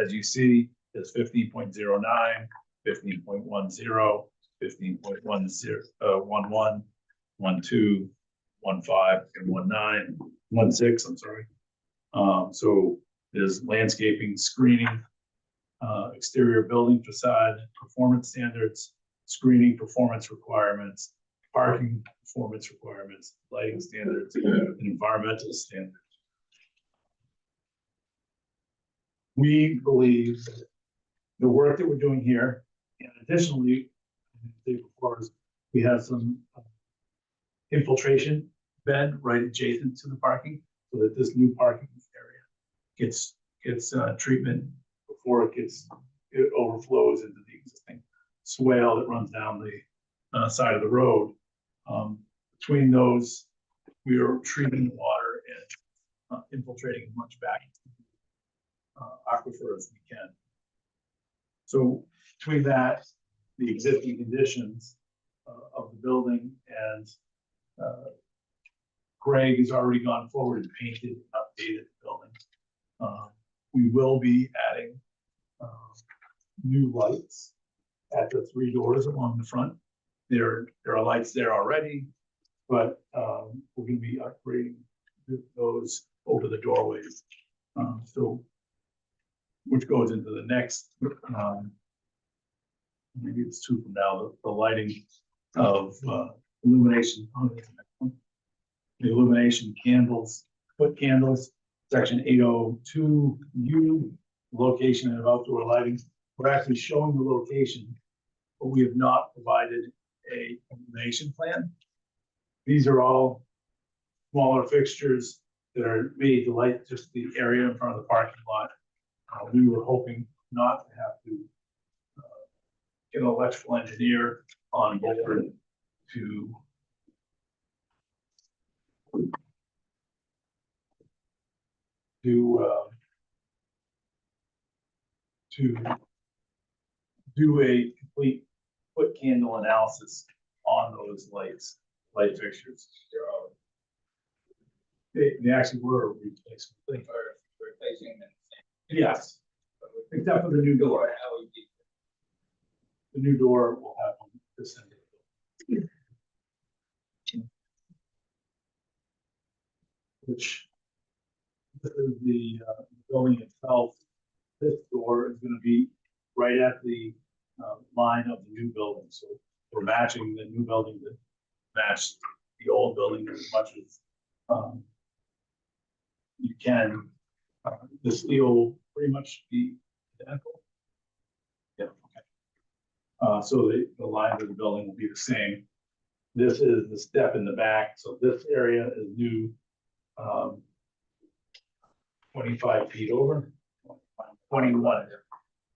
as you see, there's 15.09, 15.10, 15.10, 11, 12, 15, and 16, I'm sorry. So there's landscaping, screening, exterior building facade, performance standards, screening performance requirements, parking performance requirements, lighting standards, and environmental standards. We believe that the work that we're doing here, and additionally, we have some infiltration bed right adjacent to the parking, so that this new parking area gets treatment before it overflows into the existing swale that runs down the side of the road. Between those, we are treating the water and infiltrating as much back aquifer as we can. So between that, the existing conditions of the building and Greg has already gone forward and painted and updated the building. We will be adding new lights at the 3 doors along the front. There are lights there already, but we're going to be upgrading those over the doorways. So, which goes into the next, maybe it's 2 from now, the lighting of illumination. The illumination candles, foot candles, section 802U, location and outdoor lighting. We're actually showing the location, but we have not provided a illumination plan. These are all smaller fixtures that are made to light just the area in front of the parking lot. We were hoping not to have to get an electrical engineer on board to do a complete foot candle analysis on those light fixtures. They actually were replaced. Replacing them. Yes, except for the new door. LED. The new door will have this end. Which this is the building itself. This door is going to be right at the line of the new building. So we're matching the new building to match the old building as much as you can, the steel will pretty much be identical. Yeah, okay. So the lines of the building will be the same. This is the step in the back, so this area is new, 25 feet over, 21.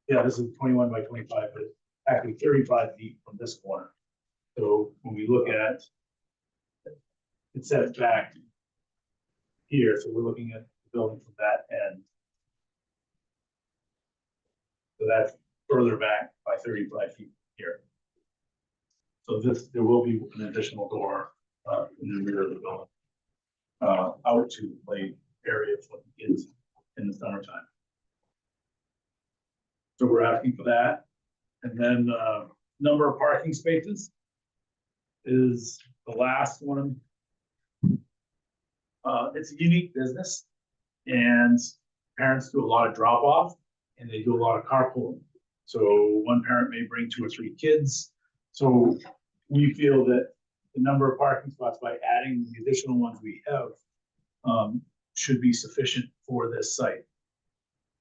Yeah, this is 21 by 25, but it's actually 35 feet from this corner. So when we look at, it sets back here, so we're looking at the building from that end. So that's further back by 35 feet here. So there will be an additional door in the rear of the building, out to the play area for the kids in the summertime. So we're asking for that. And then number of parking spaces is the last one. It's a unique business, and parents do a lot of drop off and they do a lot of carpooling. So one parent may bring 2 or 3 kids. So we feel that the number of parking spots, by adding the additional ones we have, should be sufficient for this site.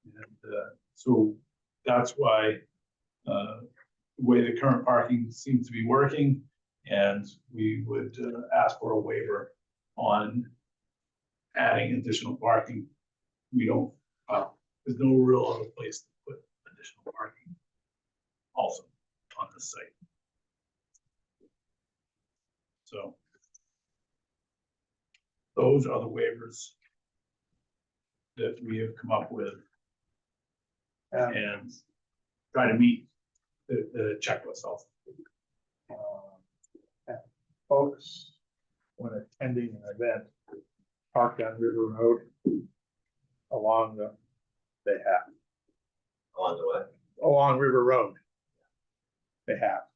And so that's why the way the current parking seems to be working, and we would ask for a waiver on adding additional parking. We don't, there's no real other place to put additional parking also on this site. So those are the waivers that we have come up with and try to meet the checklist also. Folks, when attending an event, parked on River Road along they have, On the way. along River Road. They have.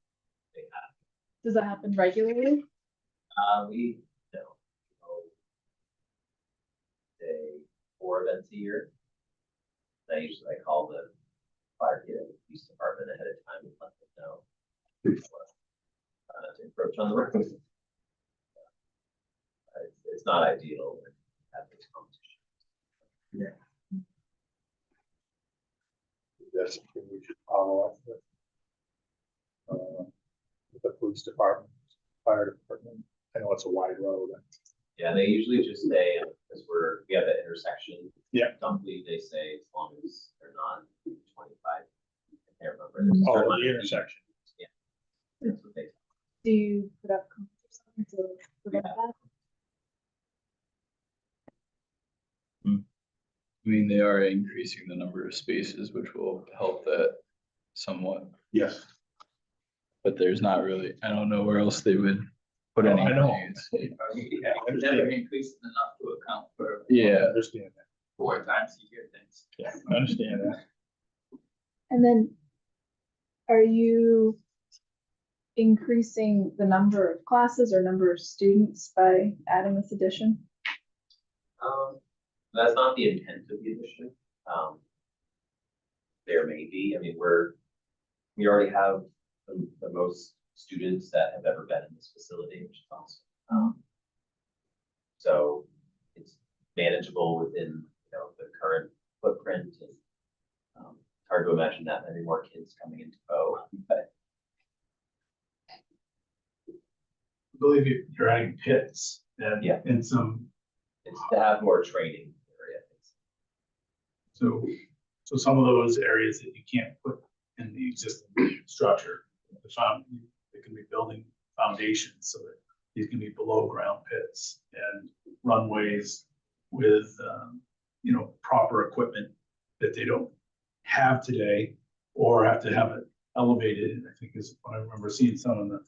Does that happen regularly? We don't know. Say 4 events a year. I call the fire police department ahead of time and let them know. To approach on the road. It's not ideal when you have this competition. That's something we should follow up with the police department, fire department. I know it's a wide road. Yeah, they usually just say, because we have that intersection. Yeah. Dumply, they say, as long as they're not 25. I can't remember. There's a Oh, certain amount the of intersection. feet. Yeah. That's what they. Do you put up cones or something to prevent that? I mean, they are increasing the number of spaces, which will help that somewhat, Yes. but there's not really, I don't know where else they would put any. I know. Yeah, I've never increased enough to account for I Yeah, understand that. 4 times a year things. Yeah, I understand that. And then are you increasing the number of classes or number of students by adding this addition? That's not the intent of the addition. There may be, I mean, we already have the most students that have ever been in this facility, which is awesome. So it's manageable within, the current footprint, and hard to imagine that many more kids coming into Bow, but I believe you're adding pits and, Yeah. and some, it's to have more training area. so some of those areas that you can't put in the existing structure, they can be building foundations so that these can be below ground pits and runways with, proper equipment that they don't have today, or have to have it elevated. I think is what I remember seeing some of the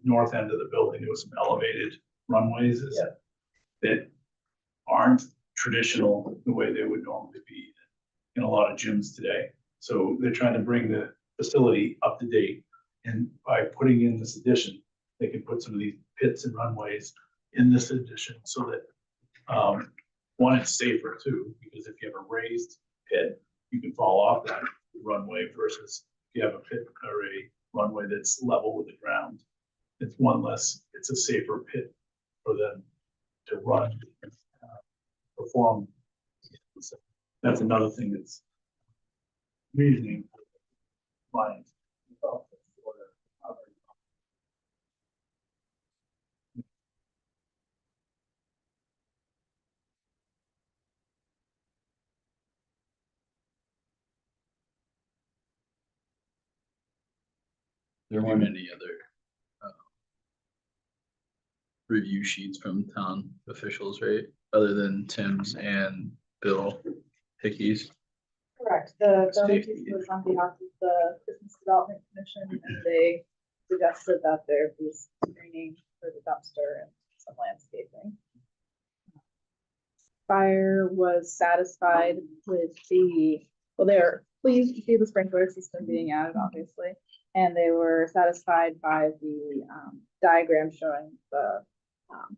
north end of the building. There was some elevated runways that aren't traditional the way they would normally be in a lot of gyms today. So they're trying to bring the facility up to date, and by putting in this addition, they can put some of these pits and runways in this addition so that one, it's safer too, because if you have a raised pit, you can fall off that runway, versus if you have a pit or a runway that's level with the ground. It's one less, it's a safer pit for them to run, perform. So that's another thing that's reasoning. Clients. There weren't any other review sheets from town officials, right? Other than Tim's and Bill Hickey's. Correct, the Safety. delegation was on behalf of the Business Development Commission, and they suggested that there be screening for the dumpster and some landscaping. Fire was satisfied with well, they're pleased to see the sprinkler system being added, obviously. And they were satisfied by the diagram showing the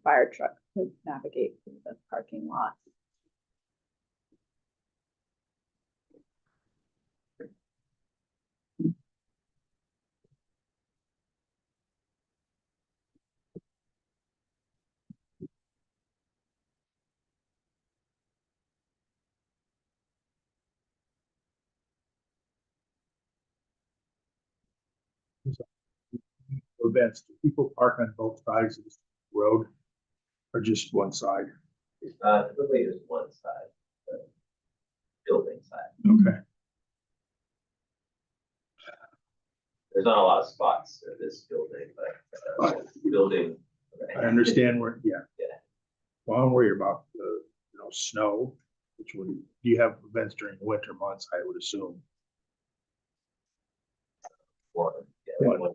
fire truck could navigate through the parking lot. Events, do people park on both sides of the road or just one side? Typically just one side, the building side. Okay. There's not a lot of spots in this building, but building. I understand where, yeah. Yeah. Well, I'm worried about the, snow, which would, do you have events during the winter months, I would assume?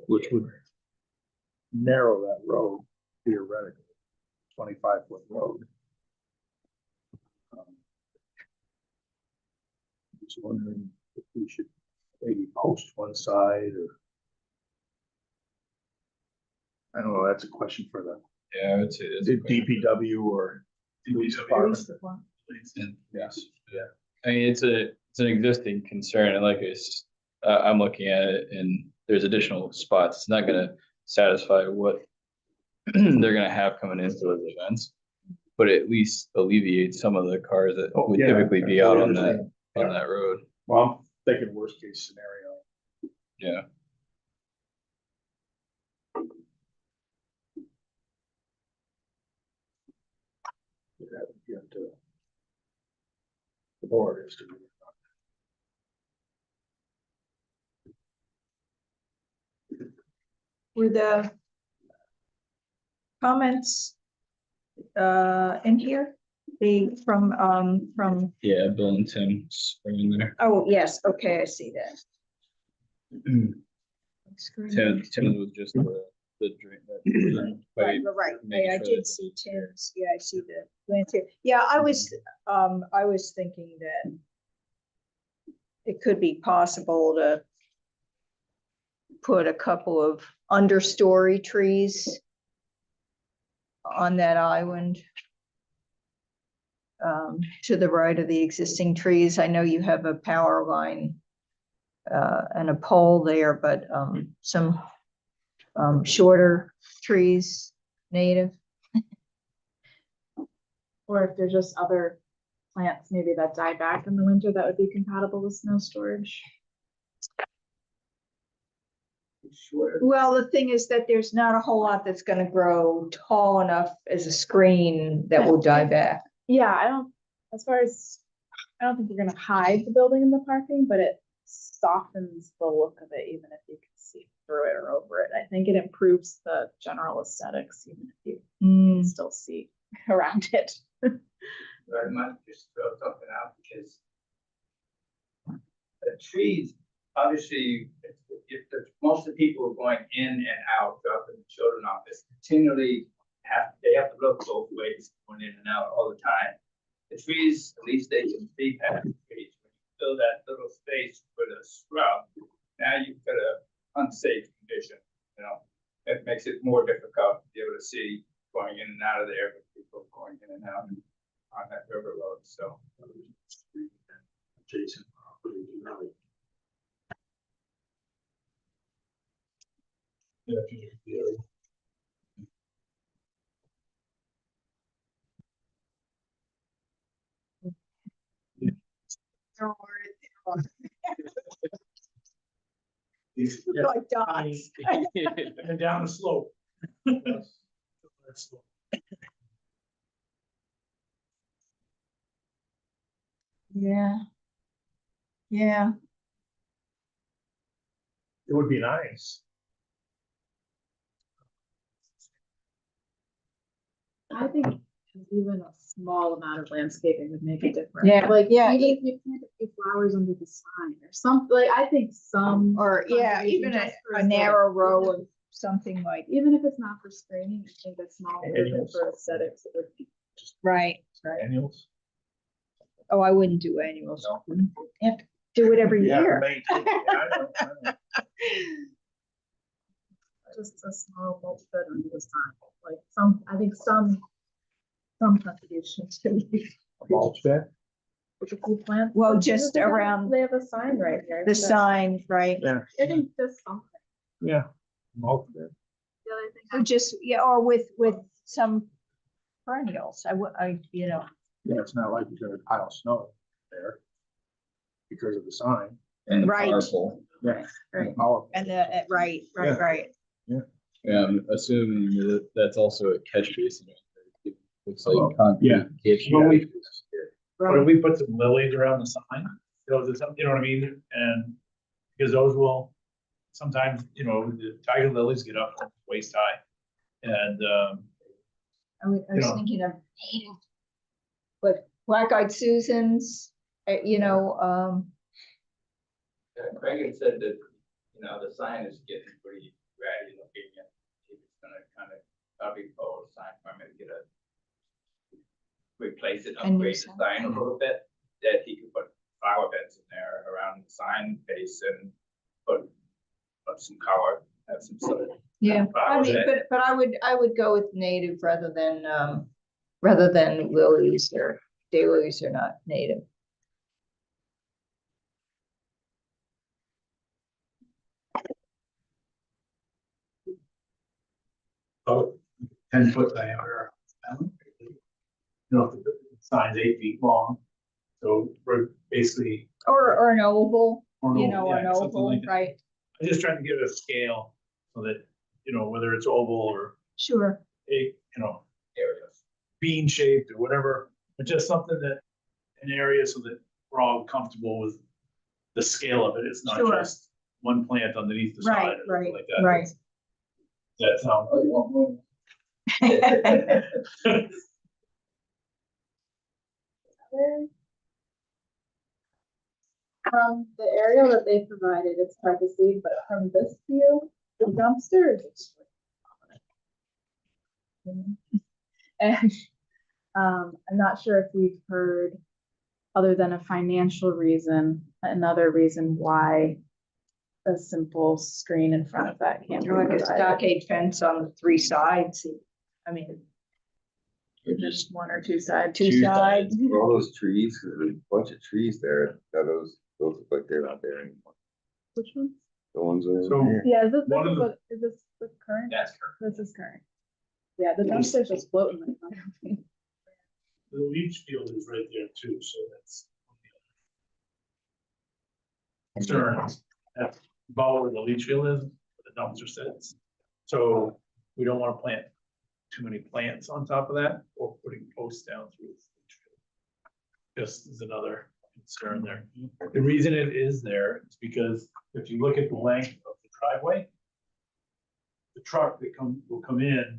Which would narrow that road theoretically, 25-foot road. Just wondering if we should maybe post one side or. I don't know, that's a question for the Yeah, I would say that's. DPW or police department. Yes, yeah. I mean, it's an existing concern, and I'm looking at it, and there's additional spots. It's not gonna satisfy what they're gonna have coming into those events, but at least alleviate some of the cars that would Yeah, typically be out on understand. that road. Well, I'm thinking worst case scenario. Yeah. You have to. The board is to. Were the comments in here? From, Yeah, Bill and Tim's are in there. oh, yes, okay, I see that. Tim was just the drink. Right, right, I did see Tim's, yeah, I see the landscape. Yeah, I was thinking that it could be possible to put a couple of understory trees on that island to the right of the existing trees. I know you have a power line and a pole there, but some shorter trees, native. Or if there's just other plants maybe that die back in the winter that would be compatible with snow storage. Sure. Well, the thing is that there's not a whole lot that's gonna grow tall enough as a screen that will die back. Yeah, I don't think you're gonna hide the building in the parking, but it softens the look of it, even if you can see through it or over it. I think it improves the general aesthetics, even if you can still see around it. I might just throw something out because the trees, obviously, if most of the people are going in and out, dropping the children off, it's continually they have to look both ways, going in and out all the time. The trees, at least they can see past the trees. When you fill that little space with a scrub, now you've got a unsafe condition, It makes it more difficult to be able to see going in and out of there, with people going in and out on that river road, so. Jason. These- Like dots. And down the slope. Yeah. Yeah. It would be nice. I think even a small amount of landscaping would make a difference. Yeah. Like, Yeah, even if you plant a few flowers under the sign or something, like, I think some. Or, yeah, conservation even a, just for a aesthetic, narrow row even of something like, Even if it's not for screening, I think a small improvement Annuals. for aesthetics would be. right. Annuals. Oh, I wouldn't do annuals. You have to do it every You have to year. maintain it. Yeah, I know, I know. Just a small mulch bed under the sign, like I think some contributions to be. A mulch bed? With a few plants. Well, Because just they have- around They have a sign right here. The that- sign, right? Yeah. I think just something. Yeah. Mulch bed. The other thing. Or just, yeah, or with some perennials. You know, Yeah, it's not like you're gonna pile snow there. Because of the sign. And the Right. power pole. Yeah. Right. Power. and right, Yeah. right. Yeah, I'm assuming that that's also a catch basin. It looks Oh, like concrete. yeah. catch Well, basin. Or if we put some lilies around the sign, those are some, you know what I mean? And because those will, sometimes, the tiger lilies get up waist high. And, I was You know. thinking of native. But black-eyed Susans, Craig had said that, the sign is getting pretty ratty looking and he was gonna kind of, probably pull a sign from it, get a replace it, A new upgrade the sign. sign a little bit, that he could put flower beds in there around the sign base and put some color, have some sort of. yeah, I flowers mean, in it. but I would go with native rather than lilies or daylilies are not native. about 10-foot diameter. The sign's 8 feet long. So we're basically. Or an oval, or you an know, oval, an yeah, something oval, like that. right? I'm just trying to give it a scale so that, whether it's oval or Sure. Areas. bean shaped or whatever, but just something that, an area so that we're all comfortable with the scale of it. It's not Sure. just one plant underneath the Right, side or something like that. right. That sounds. From the aerial that they provided, it's hard to see, but from this view, the dumpster is extremely prominent. And, I'm not sure if we've heard, other than a financial reason, another reason why a simple screen in front of that can't be Or like a provided. stockade fence on the 3 sides. I mean, Or just one or two sides. two sides. All those trees, 'cause there's a bunch of trees there, now those look like they're not there anymore. Which one? The ones over So- here. Yeah, One of the- is this the current? That's correct. This is current. Yeah, the dumpster's just floating. in front of me. The leach field is right there too, so that's. Concern, that's about where the leach field is, where the dumpster sits. So we don't want to plant too many plants on top of that or putting posts down through. the leach field. Just as another concern there. The reason it is there is because if you look at the length of the driveway, the truck that will come in,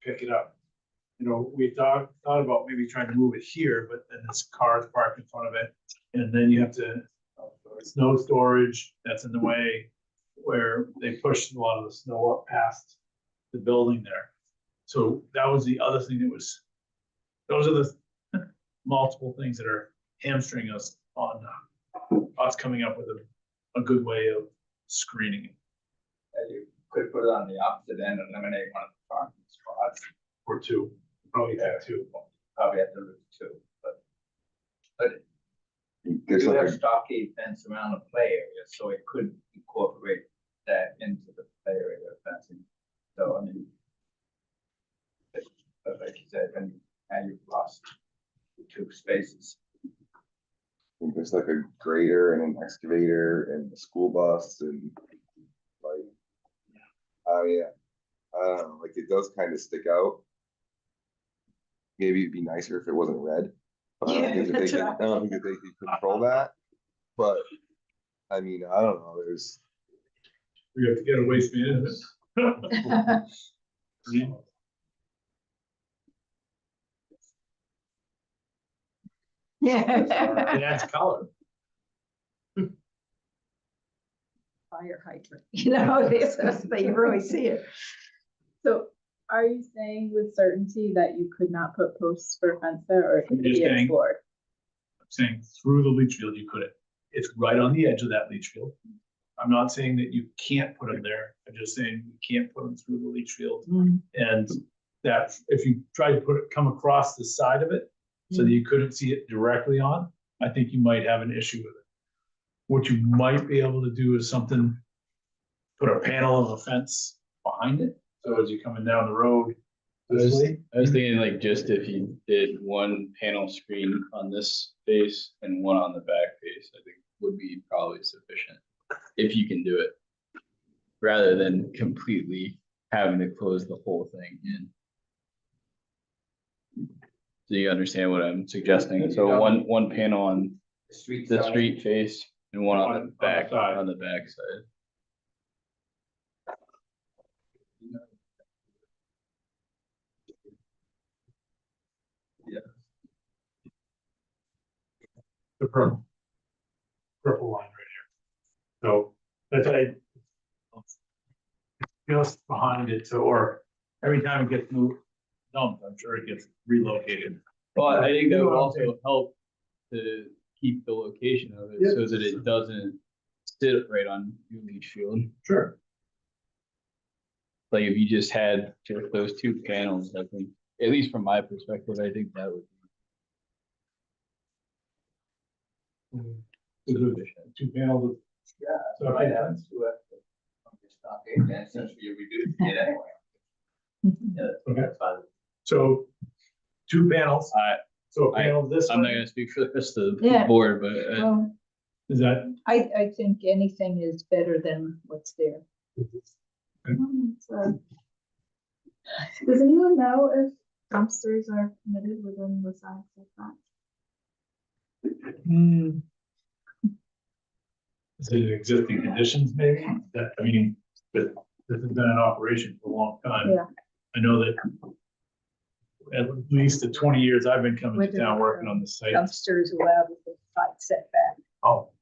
pick it up. We thought about maybe trying to move it here, but then this car's parked in front of it. And then you have to, snow storage, that's in the way, where they pushed a lot of the snow up past the building there. So that was the other thing those are the multiple things that are hamstringing us on us coming up with a good way of screening it. You could put it on the opposite end and eliminate one of the parking spots. Or two, probably have two. Probably have to do two, but There's you like have a- stockade fence around the play area, so it could incorporate that into the play area fencing. So, I mean, but like you said, then now you've lost 2 spaces. there's there's like a grader and an excavator and a school bus and like, oh yeah, I don't know, like it does kind of stick out. Maybe it'd be nicer if it wasn't red. But I don't Yeah, think that they that's can, right. I don't think that they can control that, but I mean, I don't know, there's, We have to get a waste management. It Yeah. adds color. Fire hydrant, you know, you really see it. So are you saying with certainty that you could not put posts for a fence there, or it could I'm just be saying. explored? I'm saying through the leach field, you couldn't. It's right on the edge of that leach field. I'm not saying that you can't put them there. I'm just saying you can't put them through the leach field. Mm. And that if you try to come across the side of it so that you couldn't see it directly on, I think you might have an issue with it. What you might be able to do is something, put a panel of a fence behind it. So as you're coming down the road this way, I was thinking like just if you did one panel screen on this face and one on the back face, I think would be probably sufficient. If you can do it, rather than completely having to close the whole thing in. Do you understand what I'm suggesting? So one panel on The street. the side. street face and one on On the the back, side. on the back side. the purple line right here. So that's just behind it. So, or every time it gets moved, dumped, I'm sure it gets relocated. Well, I think that would also help to keep the location of it so that it doesn't sit right on your leach field. Sure. Like if you just had just those two panels, I think, at least from my perspective, I think that would be sufficient. Two panels of. Yeah, so I have to, stop it, and essentially we do it anyway. Yeah, Okay. that's fine. So two panels. So a panel this I'm not way, gonna speak for the rest of the Yeah. board, but Well, is that? I think anything is better than what's there. Does anyone know if dumpsters are permitted within the side setback? Is it existing conditions maybe? That, I mean, but this has been in operation for a long time. Yeah. I know that at least the 20 years I've been coming to Whether, town working on the site. Dumpsters allowed with the side setback. Oh,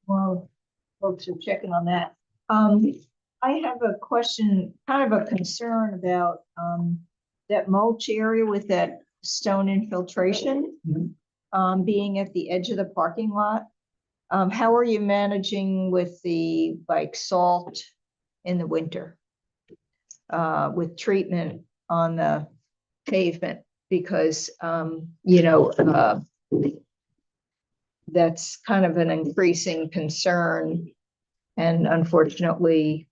Well, folks are checking on that. I have a question, kind of a concern about, that mulch area with that stone infiltration. Being at the edge of the parking lot. How are you managing with the, like, salt in the winter? With treatment on the pavement, because, that's kind of an increasing concern. And unfortunately,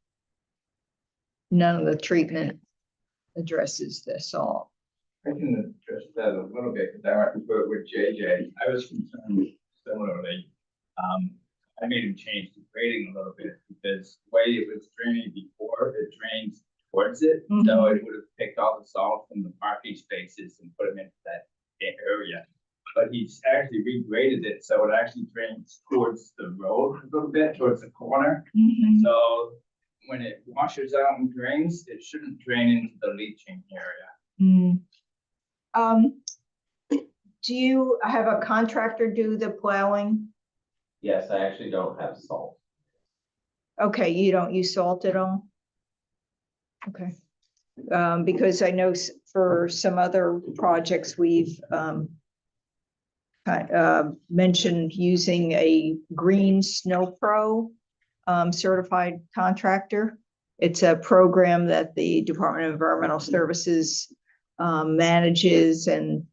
none of the treatment addresses the salt. I can address that a little bit, because I went through it with JJ. I was concerned similarly. I made him change the grading a little bit, because the way it was draining before, it drains towards it. So it would have picked all the salt from the parking spaces and put them into that area. But he's actually regraded it, so it actually drains towards the road a little bit, towards the corner. So when it washes out and drains, it shouldn't drain into the leaching area. Do you have a contractor do the plowing? Yes, I actually don't have salt. Okay, you don't use salt at all? Okay. Because I know for some other projects, we've mentioned using a Green Snow Pro certified contractor It's a program that the Department of Environmental Services manages, and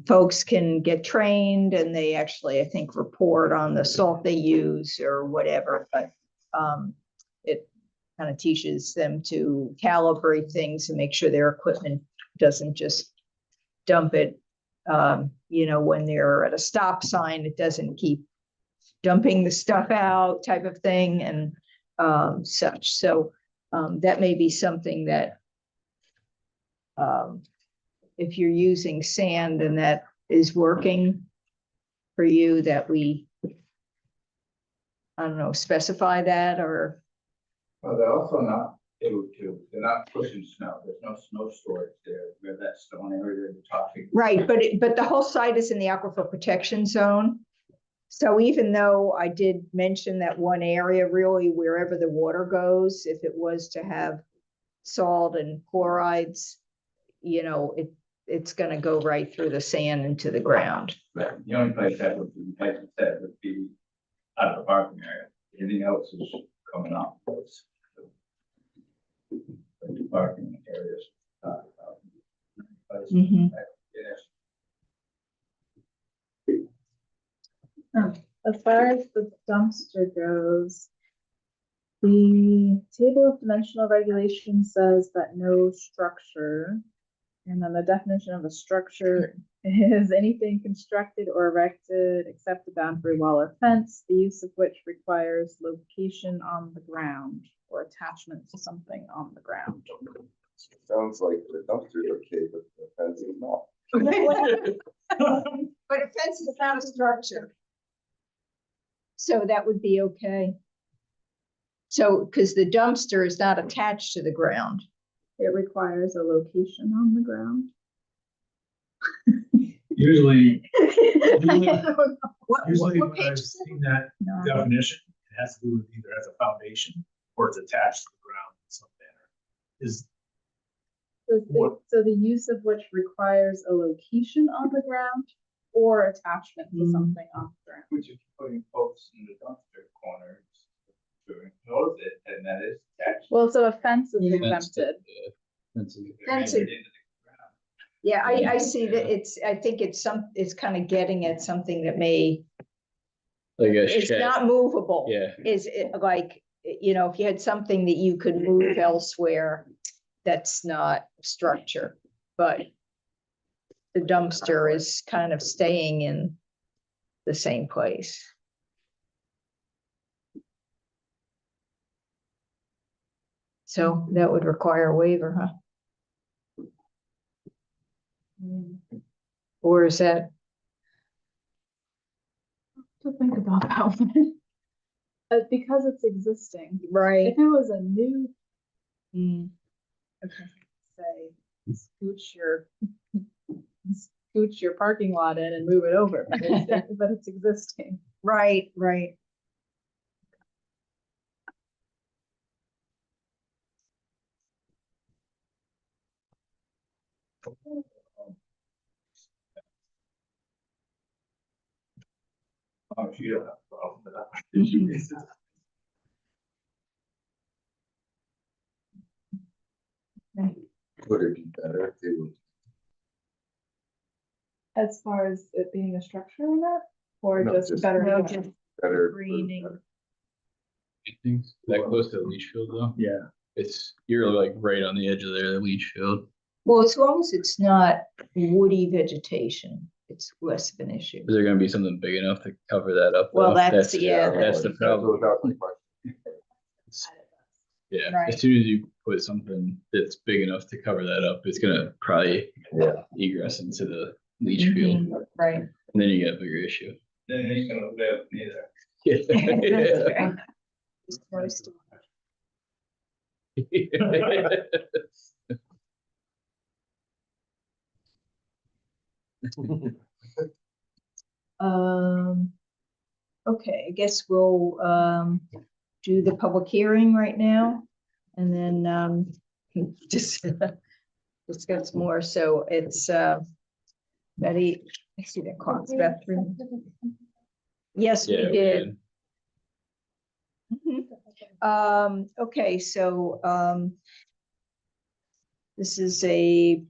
folks can get trained, and they actually, I think, report on the salt they use or whatever, but it kind of teaches them to calibrate things and make sure their equipment doesn't just dump it. When they're at a stop sign, it doesn't keep dumping the stuff out, type of thing, and such. So that may be something that if you're using sand and that is working for you, that we, I don't know, specify that, or Well, they're also not able to, they're not pushing snow, there's no snow storage there, where that stone area they're talking. right, but the whole site is in the aquifer protection zone. So even though I did mention that one area, really wherever the water goes, if it was to have salt and chlorides, it's gonna go right through the sand into the ground. But the only place that would be, like you said, would be out of the parking area, anything else is coming off. Those the parking areas. Mhm. As far as the dumpster goes, the table of dimensional regulations says that no structure, and then the definition of a structure is anything constructed or erected except a boundary wall or fence, the use of which requires location on the ground or attachment to something on the ground. Sounds like the dumpster's okay, but the fence is not. But a fence is not a structure. So that would be okay. So, because the dumpster is not attached to the ground. It requires a location on the ground. Usually, What usually when page I've is it? seen that No. definition, it has to do with either as a foundation or it's attached to the ground in some manner. Is, So the use of which requires a location on the ground or attachment to something on the ground. Which is putting folks in the dumpster corners to enclose it, and that is attached. Well, so a fence is Yeah. exempted. Fencing. Into the ground. Yeah, I see that I think it's kind of getting at something that may, Like a it's shed, not movable. yeah. Is it like, if you had something that you could move elsewhere, that's not structure, but the dumpster is kind of staying in the same place. So that would require a waiver, huh? Or is that, To think about that one. Because it's existing. right? If it was a new, Mm, say, scooch your parking lot in and move it over, but it's existing. right, right. Oh, she don't have a problem with that. Mhm. Would it be better if they were As far as it being a structure or not, or No, just just- better? No, than- just better? for- greening. Things that close to the leach field though. Yeah. You're like right on the edge of there, the leach field. Well, as long as it's not woody vegetation, it's less of an issue. Is there gonna be something big enough to cover that up? Well, though? that's- yeah. That's the That problem. was my question. Yeah, Right. as soon as you put something that's big enough to cover that up, it's gonna probably Yeah. egress into the leach field, Mhm, right. and then you get a bigger issue. Then it ain't gonna live neither. It's moist. Okay, I guess we'll do the public hearing right now and then just discuss more. So it's Betty, I see that clock's about 3. Yes, we Yeah, did. Mhm. Okay, so, this is a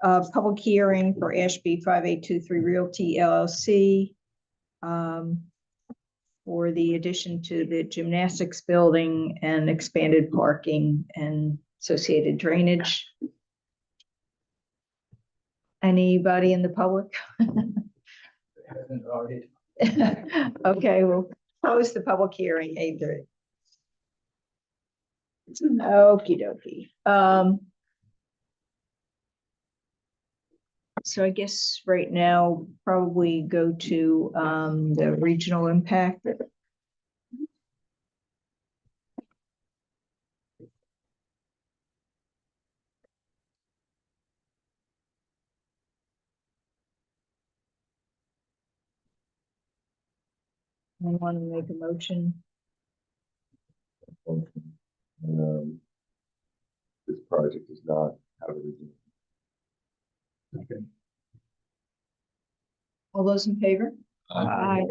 public hearing for Ashby 5823 Realty LLC. For the addition to the gymnastics building and expanded parking and associated drainage. Anybody in the public? Okay, we'll close the public hearing, 8:30. Okey dokey. So I guess right now, probably go to the regional impact. I want to make a motion. This project does not have a regional. All those in favor? Aye.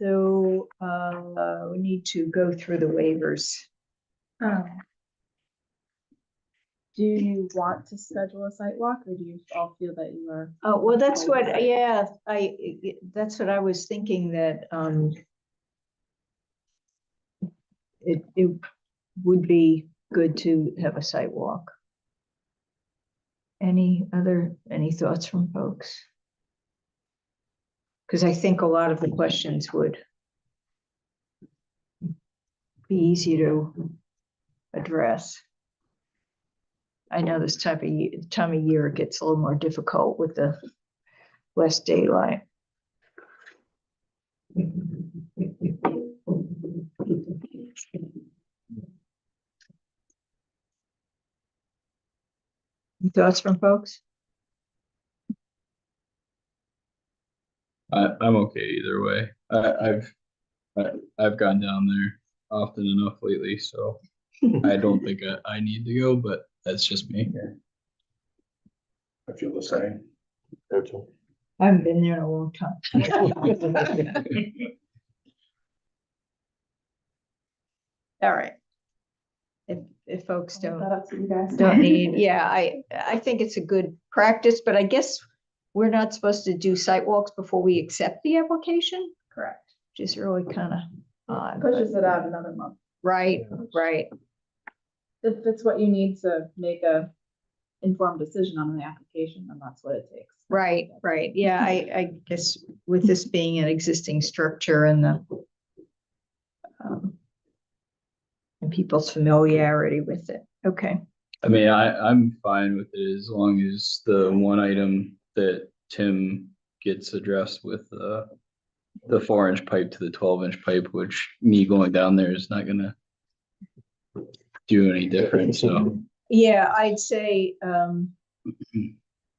So, we need to go through the waivers. Do you want to schedule a site walk, or do you all feel that you are? Oh, well, that's what, yeah, that's what I was thinking, that, it would be good to have a site walk. Any thoughts from folks? Because I think a lot of the questions would be easy to address. I know this time of year it gets a little more difficult with the less daylight. Thoughts from folks? I'm okay either way. I've gone down there often enough lately, so I don't think I need to go, but that's just me. I feel the same. I haven't been there in a long time. All right. If folks don't need, yeah, I think it's a good practice, but I guess we're not supposed to do site walks before we accept the application, Correct. which is really kind of odd. Pushes it out another month. Right, right. If it's what you need to make a informed decision on the application, then that's what it takes. Right, right. Yeah, I guess with this being an existing structure and the and people's familiarity with it. Okay. I mean, I'm fine with it as long as the one item that Tim gets addressed with the 4-inch pipe to the 12-inch pipe, which me going down there is not gonna do any different, so. Yeah, I'd say,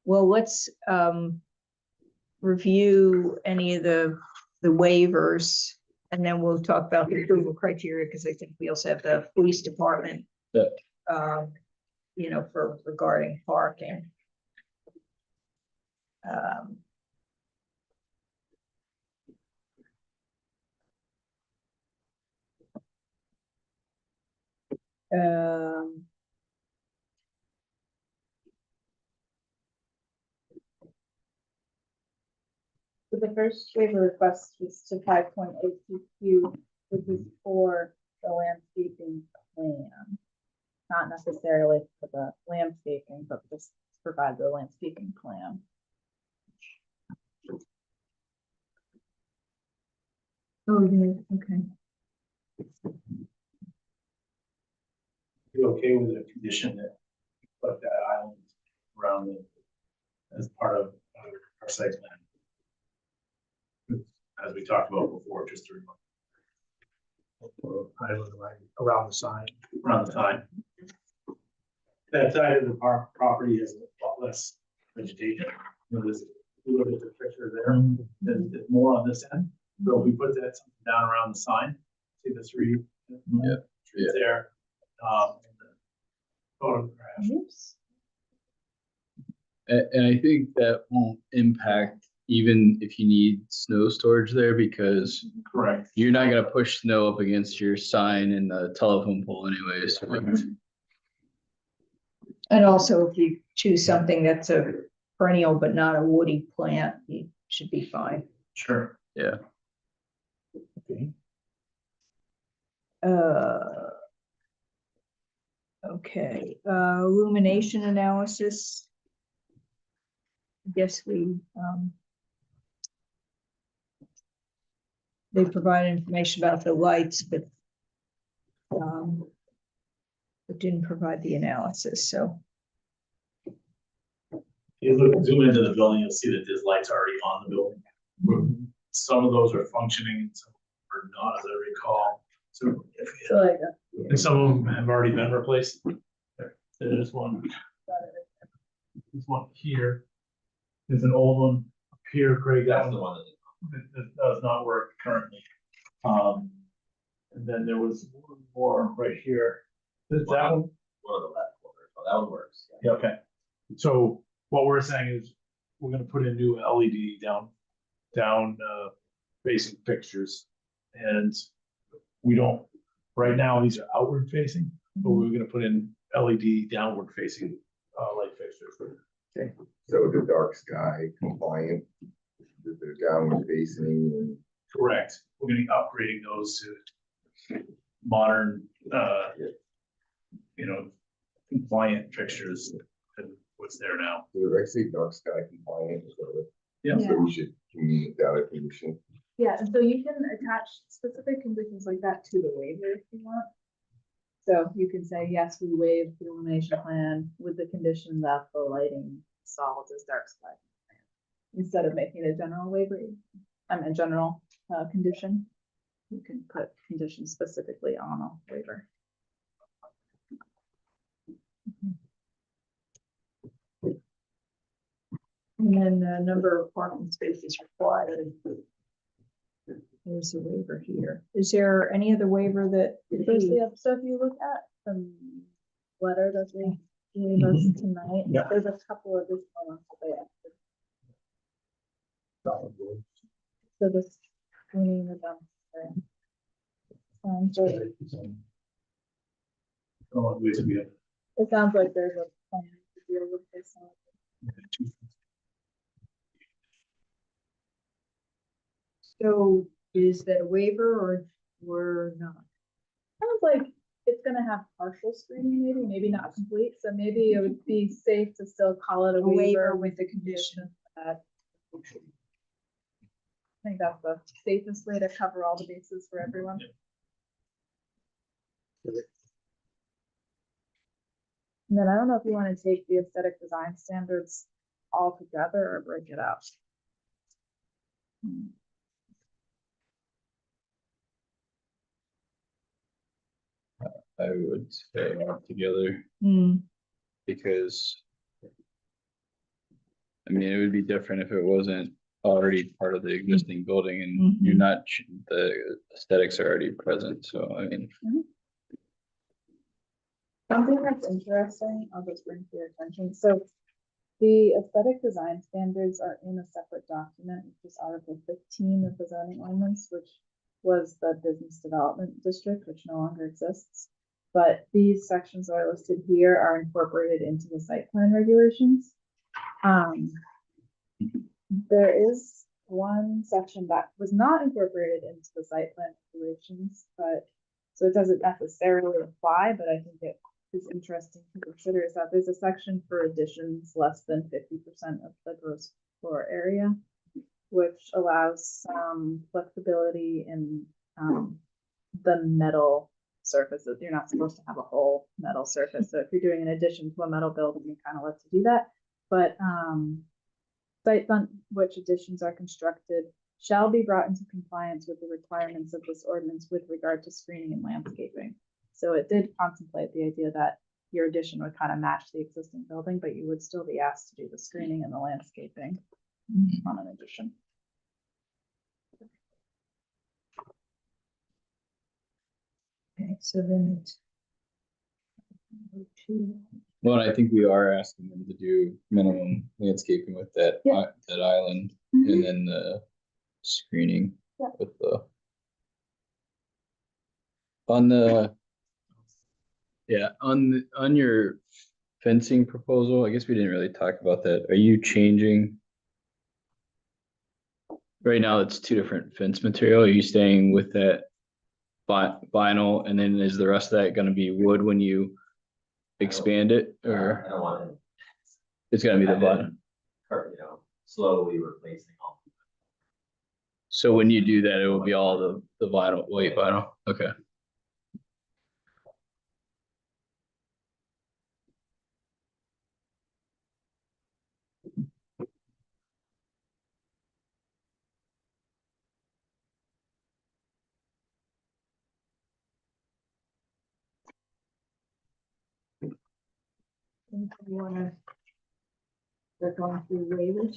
well, let's review any of the waivers, and then we'll talk about the approval criteria, because I think we also have the police department. Yeah. You know, for regarding parking. Um, So the first waiver request was to 5.82Q, which is for the landscaping plan. Not necessarily for the landscaping, but just provide the landscaping plan. Oh, yeah, okay. You okay with the condition that you put that island around it as part of our site plan? As we talked about before, just to remind. Island around the sign. Around the sign. That side of the property has a lot less vegetation. You know, there's, you look at the picture there, there's more on this end. So if we put that something down around the sign, see the three trees there. In the photograph. Oops. And I think that won't impact even if you need snow storage there, because Correct. you're not gonna push snow up against your sign and the telephone pole anyways. And also, if you choose something that's a perennial but not a woody plant, you should be fine. Sure. Yeah. Okay. Okay, illumination analysis. I guess they provide information about the lights, but didn't provide the analysis, so. You look, zoom into the building, you'll see that there's lights already on the building. Some of those are functioning, and some are not, as I recall. So, and some of them have already been replaced. There's one. There's one here. There's an old one up here, Craig. That's the one That does not work currently. And then there was one more right here. That one? one of the left corners. Oh, that one works. Yeah, okay. So what we're saying is we're gonna put in new LED down facing fixtures. And we don't, right now, these are outward facing, but we're gonna put in LED downward facing light fixtures. So the dark sky compliant, the downward facing and. Correct. We're gonna be upgrading those to modern, compliant fixtures and what's there now. So I say dark sky compliant, so. Yeah. So we should communicate that a condition. Yeah, and so you can attach specific conditions like that to the waiver if you want. So you can say, yes, we waive the illumination plan with the condition that the lighting installed is dark sky. Instead of making it a general waiver, a general condition, you can put conditions specifically on a waiver. And then the number of parking spaces required. There's a waiver here. Is there any other waiver that? So if you look at the letter that they gave us tonight, Yeah. there's a couple of additional ones that they added. So this, we need them. It sounds like there's a plan to deal with this. So is that a waiver or not? Sounds like it's gonna have partial screening, maybe not complete, so maybe it would be safe to still call it a waiver with the condition that. I think that's the safest way to cover all the bases for everyone. And then I don't know if you want to take the aesthetic design standards all together or break it out. I would say all together, Hmm, because I mean, it would be different if it wasn't already part of the existing building and you're not, the aesthetics are already present, so I mean. Something that's interesting, I'll just bring to your attention. So the aesthetic design standards are in a separate document, which is Article 15 of the zoning ordinance, which was the business development district, which no longer exists. But these sections that are listed here are incorporated into the site plan regulations. There is one section that was not incorporated into the site plan regulations, but so it doesn't necessarily apply, but I think it is interesting to consider is that there's a section for additions less than 50% of the gross floor area, which allows some flexibility in the metal surfaces. You're not supposed to have a whole metal surface. So if you're doing an addition to a metal building, it kind of lets you do that. But sites on which additions are constructed shall be brought into compliance with the requirements of this ordinance with regard to screening and landscaping. So it did contemplate the idea that your addition would kind of match the existing building, but you would still be asked to do the screening and the landscaping on an addition. okay, so then it's. Well, and I think we are asking them to do minimum landscaping with that, Yeah. that island, Mhm. and then the screening Yeah. with the. On the. Yeah, on your fencing proposal, I guess we didn't really talk about that. Are you changing? Right now, it's two different fence material. Are you staying with that vinyl, and then is the rest of that gonna be wood when you expand it, I or don't want to, it's gonna be the I've vinyl? been, slowly replacing all. So when you do that, it will be all the vinyl, white vinyl, okay. You wanna? They're going through waivers.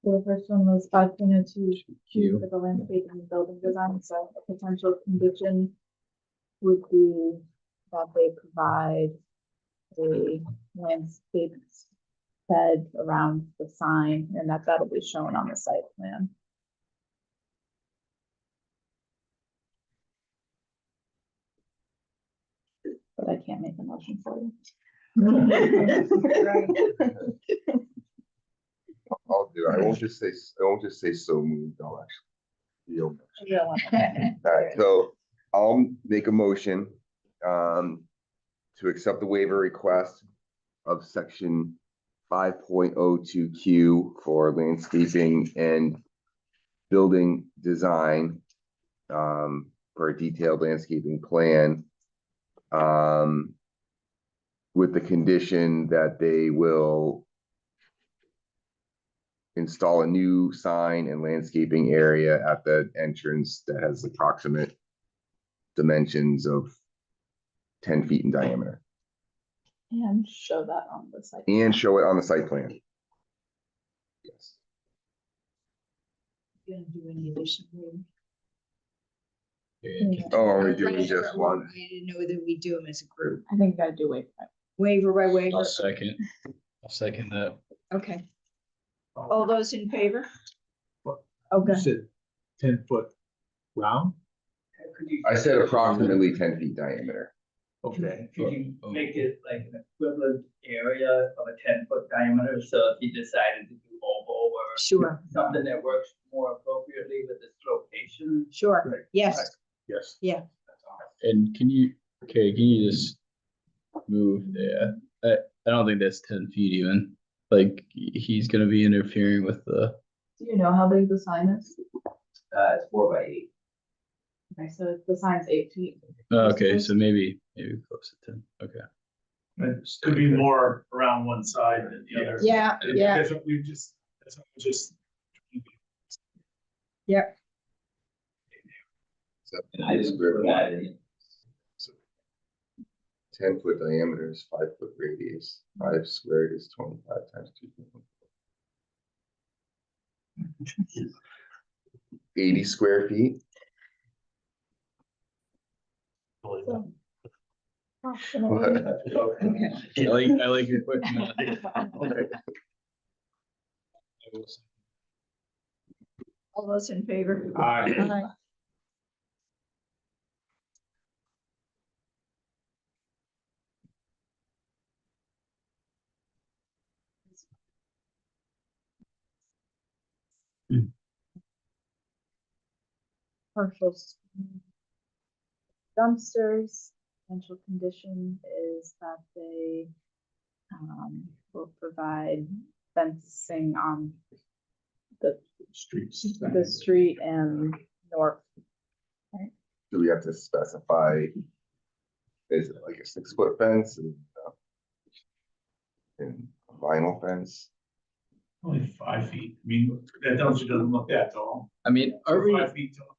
So the first one was 5.02 Q. for the landscape and building design, so a potential condition would be that they provide a landscape bed around the sign, and that'll be shown on the site plan. But I can't make a motion for you. I'll do, I won't just say so moved, I'll actually. Yield. Yeah, okay. All right, so I'll make a motion, to accept the waiver request of section 5.02Q for landscaping and building design, for a detailed landscaping plan, with the condition that they will install a new sign and landscaping area at the entrance that has approximate dimensions of 10 feet in diameter, And show that on the site. and show it on the site plan. Yes. Gonna do any additional. Oh, are we doing just one? I didn't know whether we do them as a group. I think you gotta do wait. Waiver by waiver. I'll second that. Okay. All those in favor? What? Okay. You said 10-foot round? I said approximately 10 feet diameter. Okay. Could you make it like an equivalent area of a 10-foot diameter, so if you decided to do oval or Sure, something that works more appropriately with this location? sure. Yes, Yes. yeah. That's all. And can you just move that? I don't think that's 10 feet even. Like, he's gonna be interfering with the, Do you know how big the sign is? It's 4x8. Okay, so the sign's 8 feet. okay, so maybe close to 10, okay. It could be more around one side than the other. Yeah, yeah, That's what we just. yeah. And I just put that in. 10-foot diameter is 5-foot radius. 5 squared is 25 times 2. 80 square feet. Approximately. Okay. I like your quick math. All those in favor? Aye. Partial dumpsters, potential condition is that they will provide fencing on the Streets. street and north. Do we have to specify? Is it like a 6-foot fence and a vinyl fence? Only 5 feet. I mean, that dumpster doesn't look that tall. I mean, So 5 feet tall.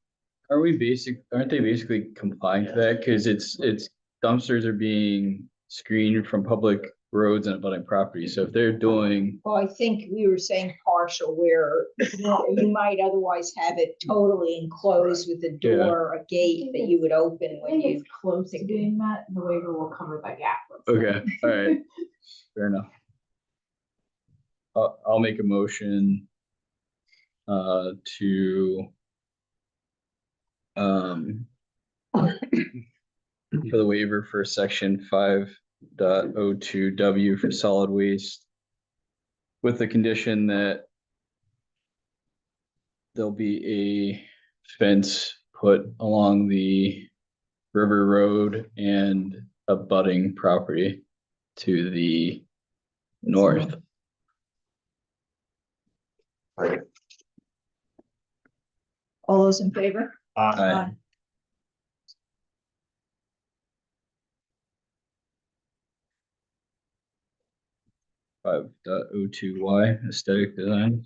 aren't they basically complying to that? Cause it's dumpsters are being screened from public roads and abutting properties. So if they're doing, Well, I think we were saying partial where you might otherwise have it totally enclosed with a Yeah. door, a gate that you would open I when think you. it's close to doing that, and the waiver will cover that gap. let's say. okay, all right, fair enough. I'll make a motion to for the waiver for section 5.02 W for solid waste with the condition that there'll be a fence put along the River Road and abutting property to the north. Second. All those in favor? Aye. Five dot oh two Y aesthetic design.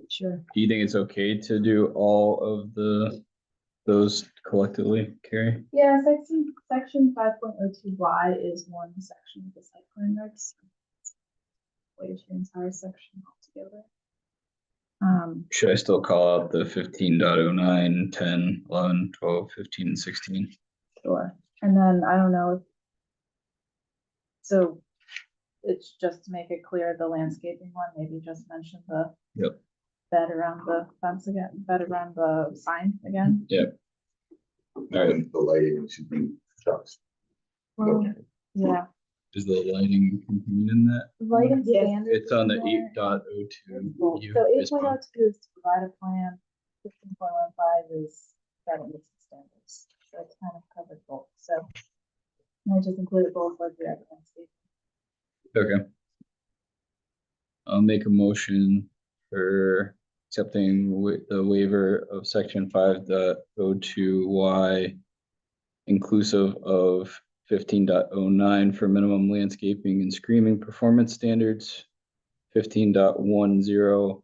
Sure. Do you think it's okay to do all of those collectively, Carrie? Yeah, section 5.02Y is one section of the site plan regs. Waive the entire section altogether. Should I still call out the 15.09, 10, 11, 12, 15, and 16? Sure, and then I don't know. So it's just to make it clear, the landscaping one, maybe just mention the. Yep. Bed around the fence again, bed around the sign again. Yep. All right, The lighting should be trucks. Well, yeah, is the lighting contained in that? lighting Yeah. standards. It's on the in there. 8.02. Well, U So is 8.02 is to provide a plan, 15.15 is that it meets the standards, so it's kind of covered both, so. And I just included both like the other landscape. Okay. I'll make a motion for accepting the waiver of section 5.02 Y inclusive of 15.09 for minimum landscaping and screening performance standards, 15.10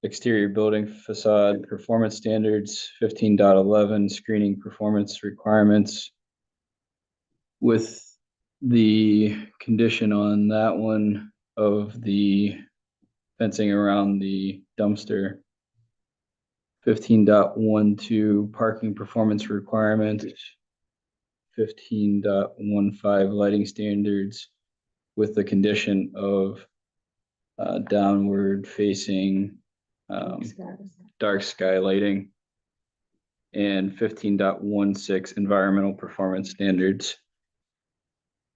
exterior building facade performance standards, 15.11 screening performance requirements, with the condition on that one of the fencing around the dumpster. 15.12 parking performance requirements. 15.15 lighting standards with the condition of downward facing dark sky lighting. And 15.16 environmental performance standards.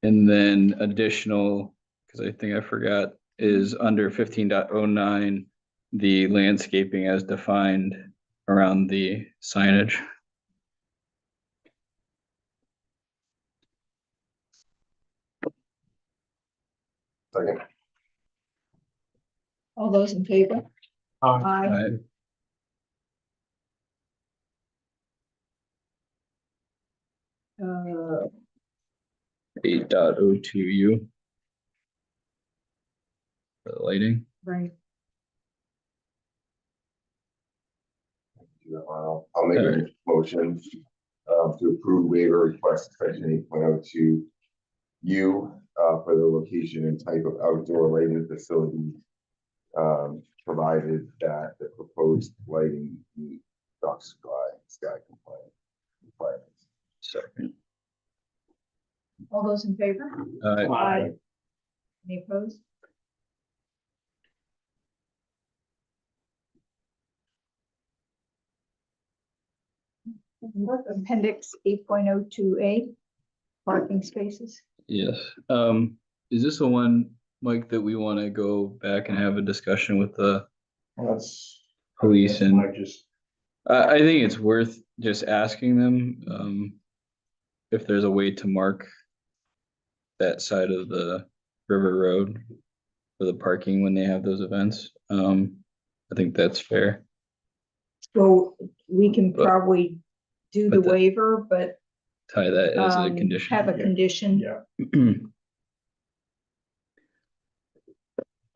And then additional, because I think I forgot, is under 15.09, the landscaping as defined around the signage. Second. All those in favor? Aye. Uh, 8.02 U. For the lighting. right. I'll make a motion to approve waiver request section 8.02 U for the location and type of outdoor lighting facility, provided that the proposed lighting meet dark sky compliant requirements. Second. All those in favor? Aye. Any opposed? Appendix 8.02A, parking spaces. Yes. Is this the one, Mike, that we want to go back and have a discussion with the That's. police and I just, I think it's worth just asking them, if there's a way to mark that side of the River Road for the parking when they have those events. I think that's fair. So we can But- probably do the but the- waiver, but Tie that as a condition. have a condition. yeah,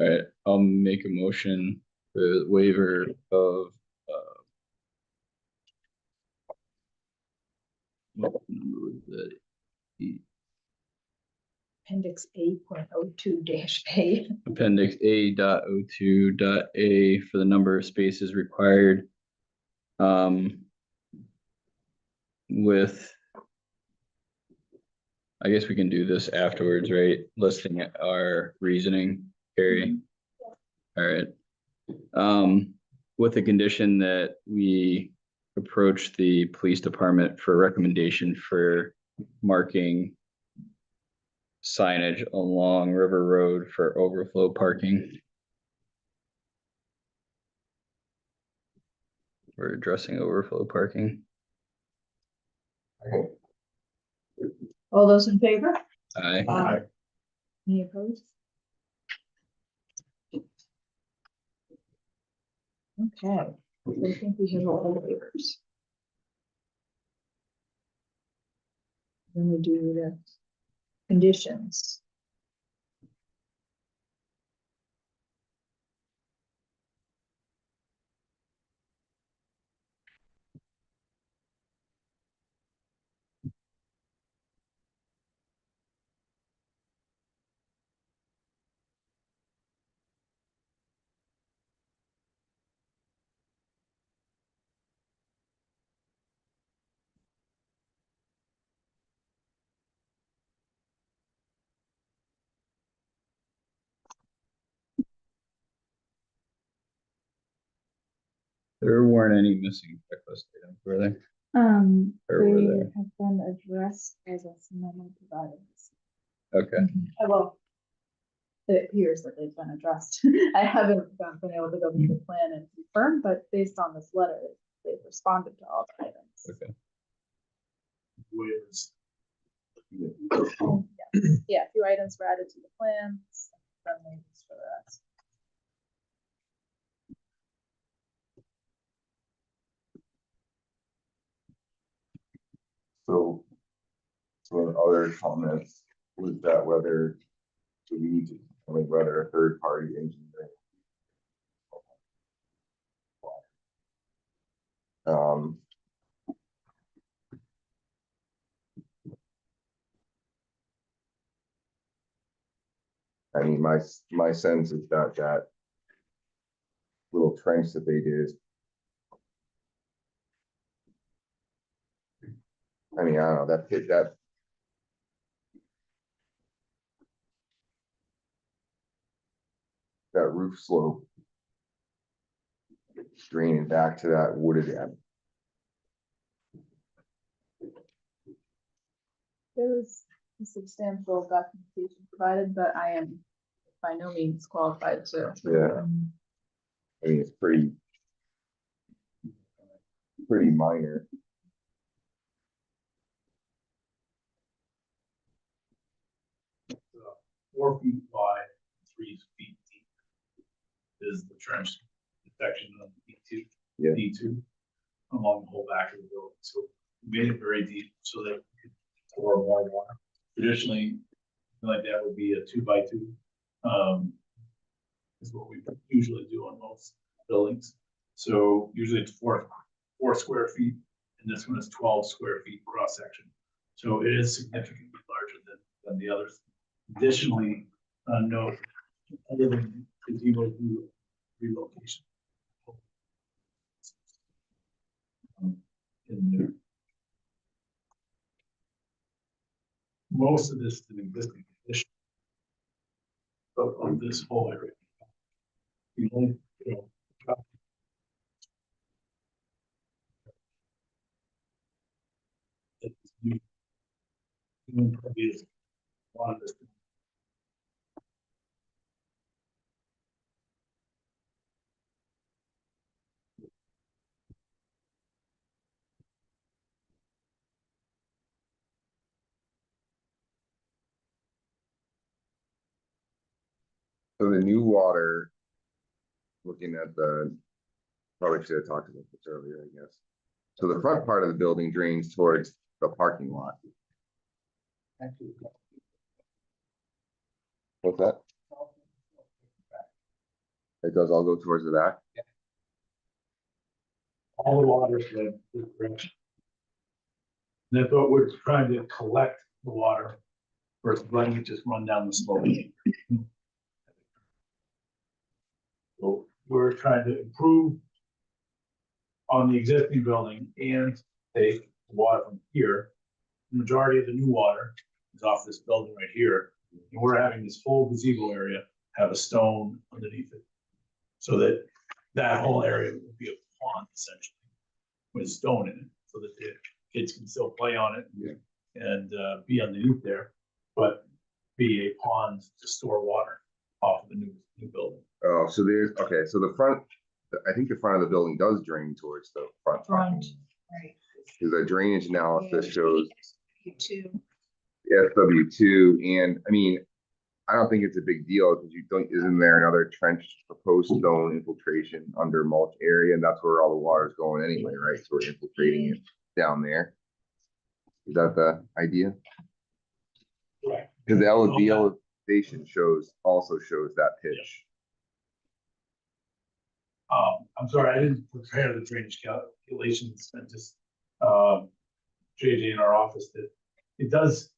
All right, I'll make a motion for the waiver of, what number was that? Appendix A.02-A. Appendix A.02.A for the number of spaces required. With. I guess we can do this afterwards, right? Listing our reasoning, Carrie. All right. With the condition that we approach the police department for recommendation for marking signage along River Road for overflow parking. We're addressing overflow parking. All those in favor? Aye. Any opposed? Okay, I think we have all the waivers. Then we do the conditions. There weren't any missing checklist items, were there? Or were They there? have been addressed as a memo provided. Okay, Well, it appears that they've been addressed. I haven't been able to go through the plan and confirm, but based on this letter, they've responded to all the items. okay. Waivers. Yeah, a few items were added to the plans, then waivers for the rest. So other comments was that whether, so we need to, whether a third party engineer. I mean, my sense is that little trench that they did. I mean, I don't know, that pit, that roof slope draining back to that wooded end. There was a substantial documentation provided, but I am by no means qualified to. Yeah. I mean, it's pretty minor. 4 feet wide, 3 feet deep. Is the trench section of D2. Yeah. D2 along the whole back of the building. So we made it very deep so that we could pour more water. Traditionally, something like that would be a 2x2. Is what we usually do on most buildings. So usually it's four square feet, and this one is 12 square feet cross section. So it is significantly larger than the others. Additionally, note, other than gazebo relocation. Most of this is an existing condition of this whole area. You only, impervious on this. So the new water, looking at probably should have talked about this earlier, I guess. So the front part of the building drains towards the parking lot. What's that? It does all go towards the back? All the water flowed this direction. And that's what we're trying to collect the water versus letting it just run down the slope. So we're trying to improve on the existing building and take water from here. The majority of the new water is off this building right here. And we're having this whole gazebo area have a stone underneath it. So that that whole area will be a pond essentially with stone in it, so that the kids can still play on it. Yeah. And be underneath there, but be a pond to store water off of the new building. Oh, so there's, okay, so the front, I think the front of the building does drain towards the front. Front, right. Because the drainage analysis shows You too. SW2, and I mean, I don't think it's a big deal because you don't, isn't there another trench proposed stone infiltration under mulch area, and that's where all the water's going anyway, right? So we're infiltrating it down there. Is that the idea? Right. Because the elevation also shows that pitch. I'm sorry, I didn't prepare the drainage calculations, and just, JJ in our office did. It does,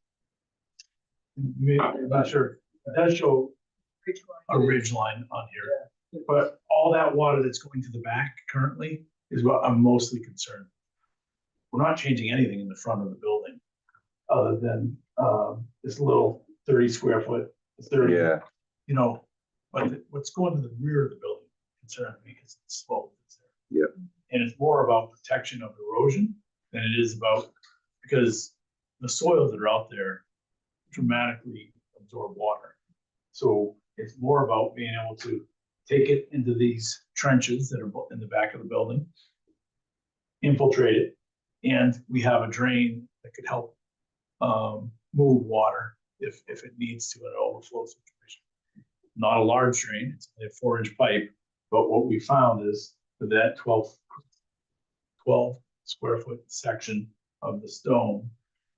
I'm not sure, it does show a ridge line on here, but all that water that's going to the back currently is what I'm mostly concerned. We're not changing anything in the front of the building, other than, this little 30 square foot, 30, Yeah, you know, but what's going to the rear of the building concerns me because it's slope. Yep. And it's more about protection of erosion than it is about, because the soils that are out there dramatically absorb water. So it's more about being able to take it into these trenches that are in the back of the building, infiltrate it, and we have a drain that could help move water if it needs to in an overflow situation. Not a large drain, it's only a 4-inch pipe, but what we found is for that 12 square foot section of the stone,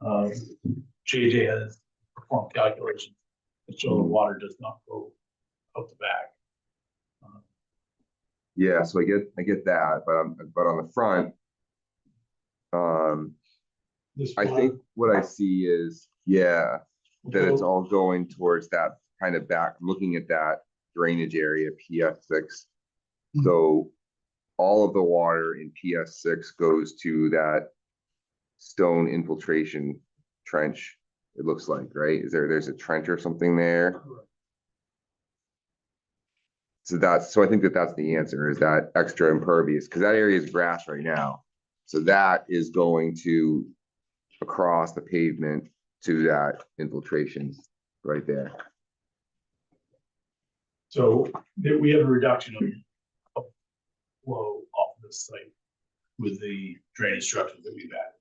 JJ has performed calculations that show the water does not go out the back. yeah, so I get that, but on the front, This I think what I see is, yeah, that it's water- all going towards that kind of back, looking at that drainage area, PS6. So all of the water in PS6 goes to that stone infiltration trench, it looks like, right? There's a trench or something there? So I think that's the answer, is that extra impervious, because that area is grass right now. So that is going to across the pavement to that infiltration right there. So we have a reduction of flow off the site with the drainage structure that we've added.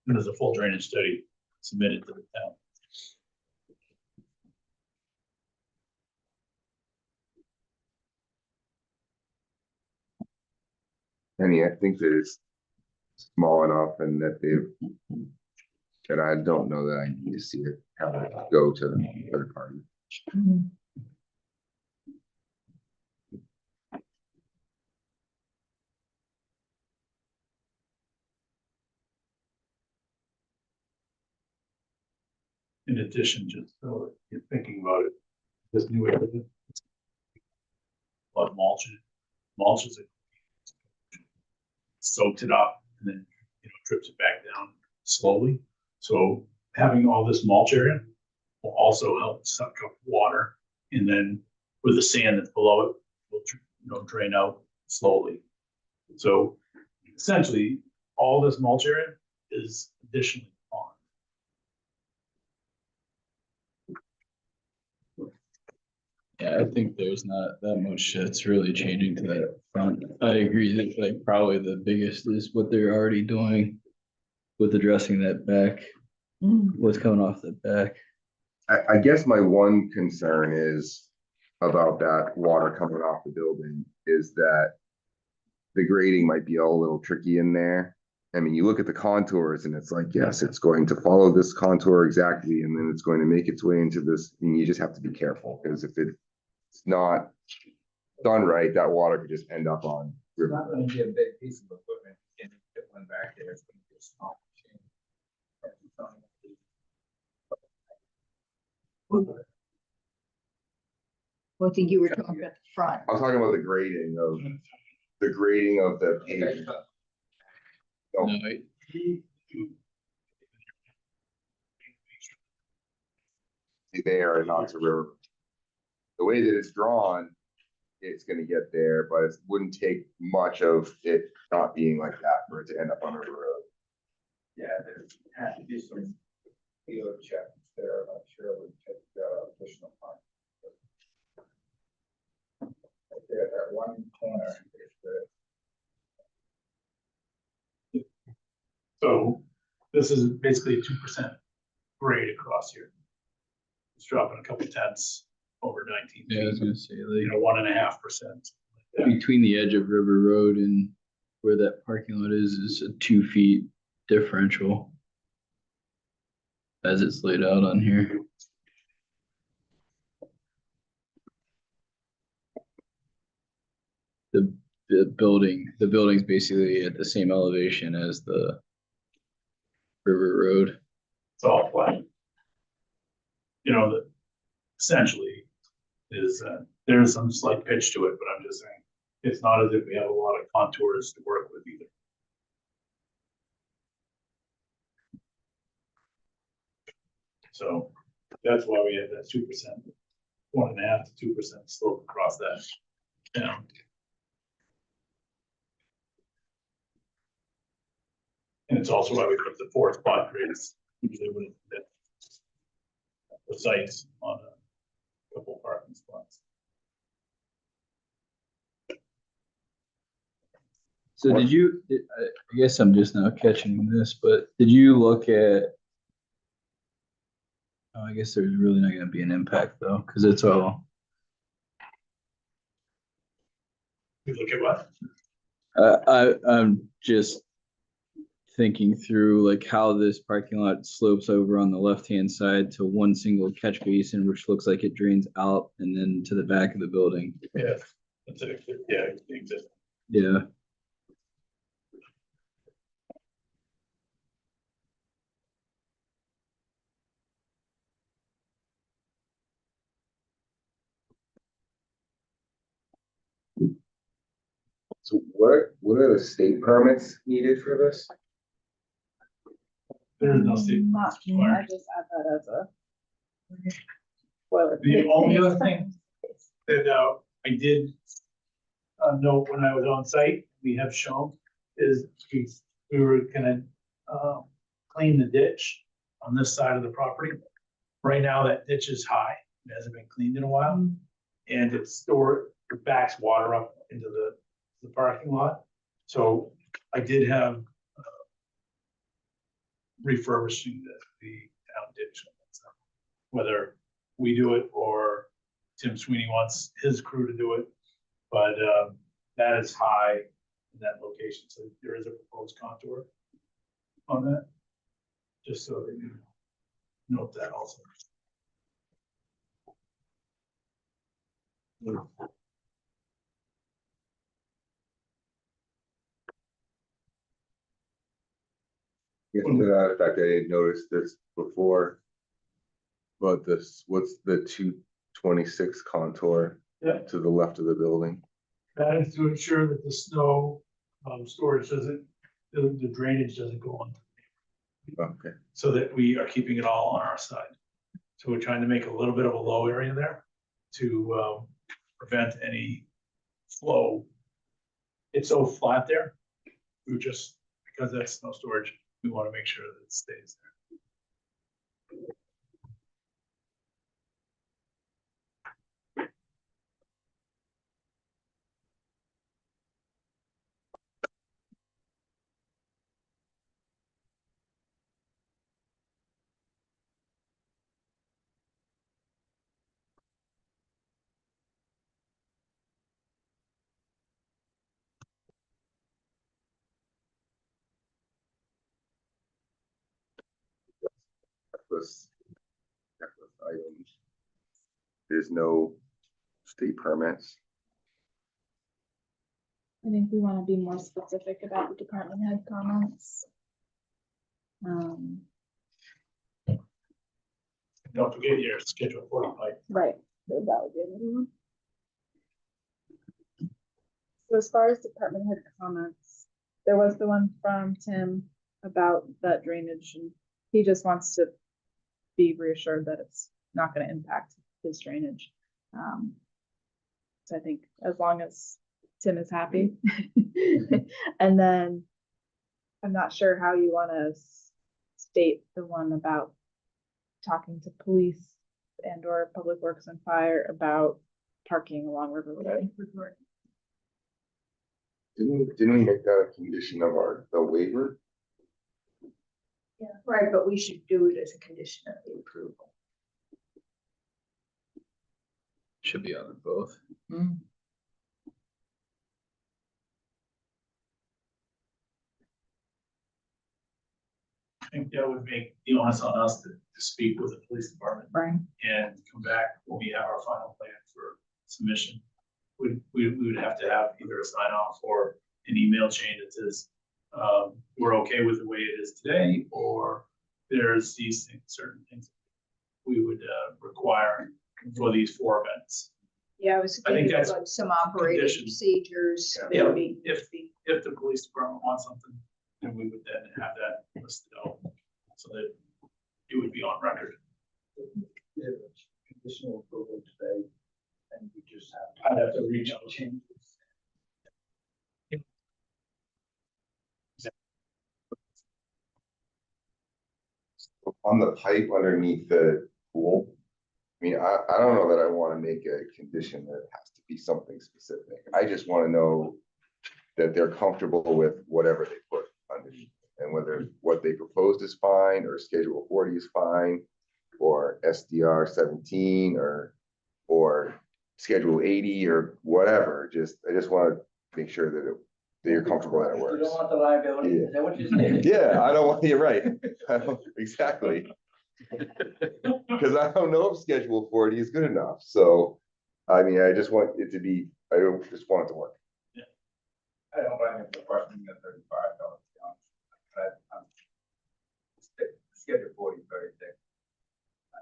And there's a full drainage study submitted to the town. And yeah, I think that it's small enough and that and I don't know that I need to see it, have it go to the third party. In addition, just so you're thinking about it, this new area. But mulches it. Soaks it up and then, drips it back down slowly. So having all this mulch area will also help suck up water. And then with the sand that's below it, will drain out slowly. So essentially, all this mulch area is additionally pond. Yeah, I think there's not that much that's really changing to that front. I agree that like probably the biggest is what they're already doing with addressing that back, what's coming off the back. I guess my one concern is about that water coming off the building is that the grading might be a little tricky in there. I mean, you look at the contours and it's like, yes, it's going to follow this contour exactly, and then it's going to make its way into this, and you just have to be careful, because if it's not done right, that water could just end up on It's river. not gonna be a big piece of equipment, and put one back there, it's gonna be a small machine. Well, I think you were talking about the front. I'm talking about the grading of the pavement. No, No, there and not to river. The way that it's drawn, it's gonna get there, but it wouldn't take much of it not being like that for it to end up on River Road. Yeah, there has to be some field checks there, I'm sure we take additional time. Right there, that one corner is the. So this is basically 2% grade across here. It's dropping a couple tenths over 19 yeah, I was feet, gonna say, you like, know, 1.5%. between the edge of River Road and where that parking lot is a 2 feet differential. As it's laid out on here. The building's basically at the same elevation as the River Road. It's all flat. You know, that essentially is, there's some slight pitch to it, but I'm just saying, it's not as if we have a lot of contours to work with either. So that's why we have that 2%, 1.5 to 2% slope across that. Yeah. And it's also why we put the 4 spot grades, usually with the sites on a couple parking spots. So I guess I'm just now catching this, but did you look at? Oh, I guess there's really not gonna be an impact though, because it's all, We look at what? I'm just thinking through like how this parking lot slopes over on the left-hand side to one single catch basin, which looks like it drains out and then to the back of the building. Yeah, that's it. Yeah, existing. Yeah. So what are the state permits needed for this? There is no state. Not, I just add that as a. The only other thing that I did note when I was on site, we have shown, is we were gonna clean the ditch on this side of the property. Right now, that ditch is high, it hasn't been cleaned in a while, and it backs water up into the parking lot. So I did have refurbishing the town ditch. Whether we do it or Tim Sweeney wants his crew to do it, but that is high in that location, so there is a proposed contour on that. Just so that you note that also. Yes, to that effect, I didn't notice this before. But what's the 226 contour Yeah. to the left of the building? That is to ensure that the snow storage doesn't, the drainage doesn't go on, Okay, so that we are keeping it all on our side. So we're trying to make a little bit of a low area there to prevent any flow. It's so flat there, we just, because that's snow storage, we want to make sure that it stays there. checklist items. There's no state permits. I think we want to be more specific about the department head comments. Don't forget your schedule 45. Right, so that would be another one. So as far as department head comments, there was the one from Tim about that drainage, and he just wants to be reassured that it's not gonna impact his drainage. So I think as long as Tim is happy. And then I'm not sure how you wanna state the one about talking to police and or public works and fire about parking along River Road. Didn't we make that a condition of the waiver? Yeah, right, but we should do it as a condition of the approval. Should be on both. I think that would make the onus on us to speak with the police department Right. and come back when we have our final plan for submission. We would have to have either a sign off or an email chain that says, we're okay with the way it is today, or there's these things, certain things we would require for these 4 events. Yeah, I was I think thinking that's about some operating condition. procedures. Yeah, maybe. if the police department wants something, then we would then have that listed out so that it would be on record. Conditional approval today, and we just have. I'd have to reach out. On the pipe underneath the pool, I mean, I don't know that I want to make a condition that it has to be something specific. I just want to know that they're comfortable with whatever they put underneath, and whether what they proposed is fine, or Schedule 40 is fine, or SDR 17, or Schedule 80, or whatever. I just want to make sure that you're comfortable that it You works. don't want the liability, is that what you're saying? Yeah, I don't want, you're right. I don't, exactly. Because I don't know if Schedule 40 is good enough, so, I mean, I just want it to be, I don't just want it to work. I don't mind if the question is $35, to be honest. But Schedule 40 is very thick.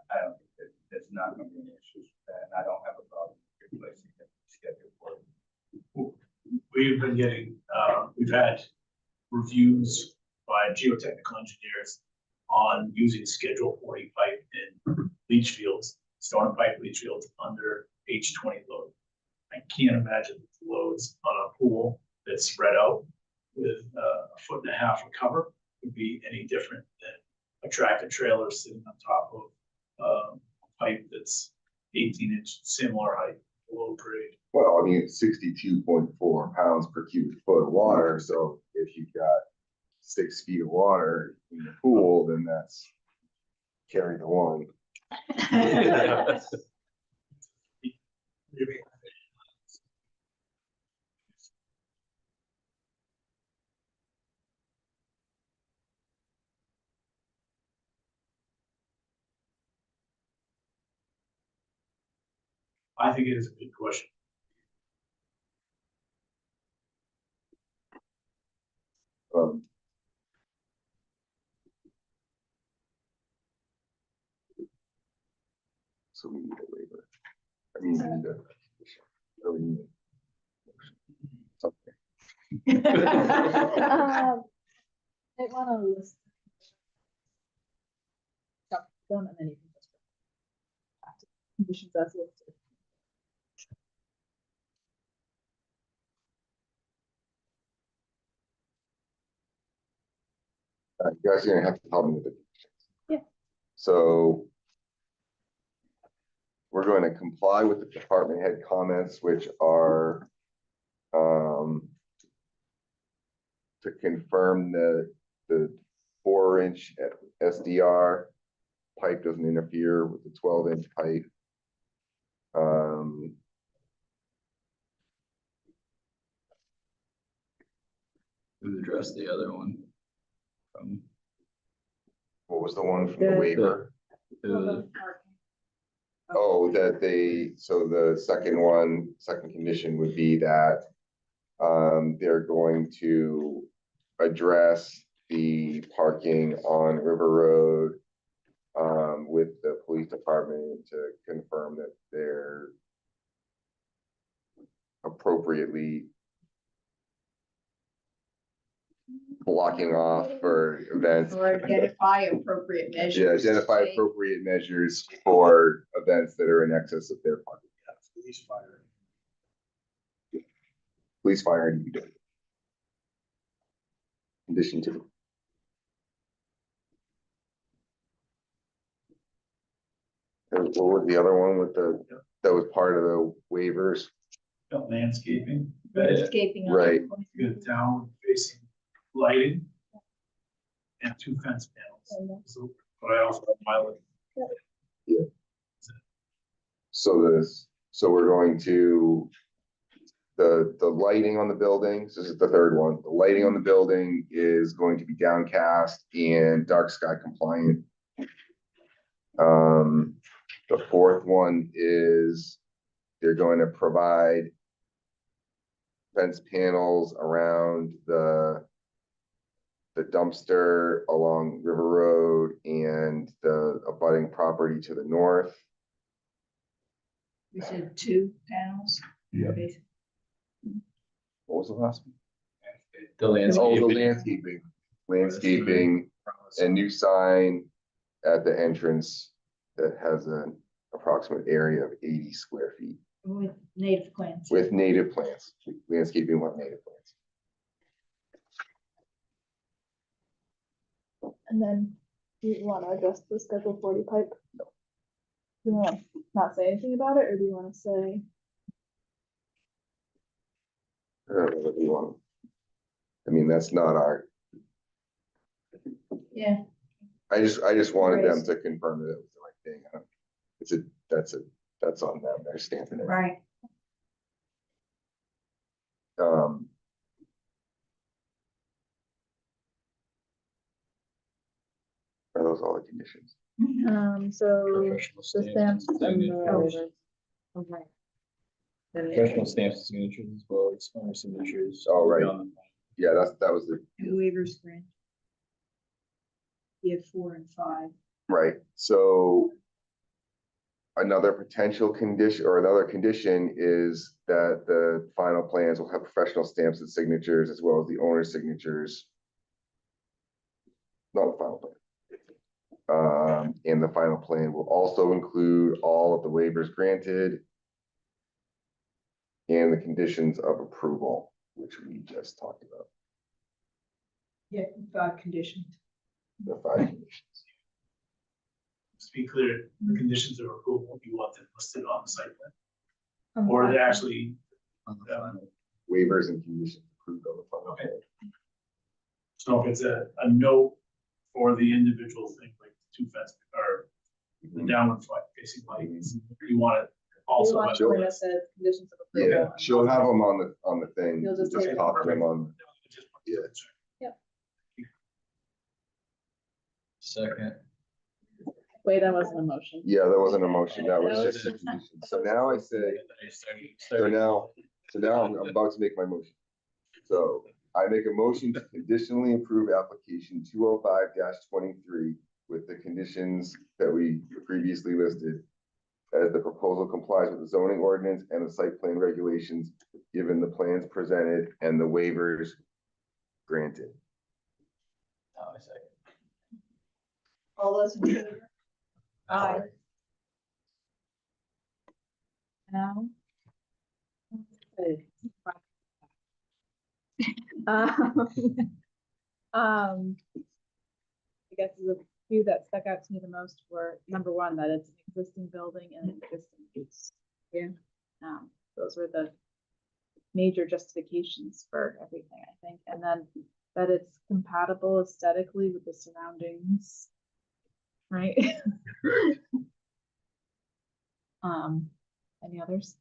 I don't think it's not gonna be an issue, and I don't have a problem replacing it, Schedule 40. We've been getting, we've had reviews by geotechnical engineers on using Schedule 40 pipe in leach fields, stone and pipe leach fields under H20 load. I can't imagine the loads on a pool that's spread out with a 1.5 feet of cover would be any different than a tractor trailer sitting on top of pipe that's 18-inch, similar height, low grade. Well, I mean, it's 62.4 pounds per cubic foot of water, so if you've got 6 feet of water in the pool, then that's carry the one. I think it is a good question. So we need a waiver. I mean, we need a. or we need something. I wanna list. One and then you can just. Conditions as listed. You guys are gonna have to help me with the conditions. Yeah. So we're going to comply with the department head comments, which are to confirm the 4-inch SDR pipe doesn't interfere with the 12-inch pipe. Who addressed the other one? What was the one from the The- waiver? Oh, that so the second condition would be that they're going to address the parking on River Road with the police department to confirm that they're appropriately blocking off for events. Or identify appropriate Yeah, measures. identify to take. appropriate measures for events that are in excess of their parking. Police fire. Police, fire, and EPW. Condition 2. And what was the other one with that was part of the waivers? Got landscaping, Landscaping. on Right. the- good down facing lighting. And 2 fence panels. So, but I also have my list. So we're going to, the lighting on the buildings, this is the third one, the lighting on the building is going to be downcast and dark sky compliant. The fourth one is they're going to provide fence panels around the dumpster along River Road and the abutting property to the north. We said 2 panels. Yeah. Basically. What was the last one? The Oh, the landscape. landscaping and new sign at the entrance that has an approximate area of 80 square feet With native plants. with native plants, landscaping with native plants. And then, do you wanna address the Schedule 40 pipe? No. You wanna not say anything about it, or do you wanna say? I don't know what you want. I mean, that's not our, Yeah, I just wanted them Right. to confirm that it was the right thing. I don't- that's on them, they're stamping it. right. Are those all the conditions? So Professional the stamps stamps and and the signatures. waivers. Okay. Then Professional stamps and signatures as well as owner signatures. Oh, right. On the- Yeah, that was the, and waivers grant. You have 4 and 5. right, so another potential condition or another condition is that the final plans will have professional stamps and signatures as well as the owner's signatures. Not the final plan. And the final plan will also include all of the waivers granted and the conditions of approval, which we just talked about, Yeah, 5 conditions. the 5 conditions. To be clear, the conditions of approval, you want them listed on the site plan, On the or they final. actually, Waivers and conditions approved on the final Okay. plan. so if it's a note for the individual thing, like 2 fence or the downward facing lights, you want it also. You want on- Joanna said conditions of approval. Yeah, she'll have them on the thing, You'll just just take- copy them on. Yeah. Second. Wait, that wasn't a motion. Yeah, that wasn't a motion, that was just a condition. So now I say, so now I'm about to make my motion. So I make a motion to conditionally approve application 205-23 with the conditions that we previously listed. As the proposal complies with the zoning ordinance and the site plan regulations, given the plans presented and the waivers granted. Oh, I second. All those in favor? Aye. Now. Okay. I guess the few that stuck out to me the most were, number one, that it's an existing building and an existing use. Yeah. Those were the major justifications for everything, I think, and then that it's compatible aesthetically with the surroundings. Right? Any others?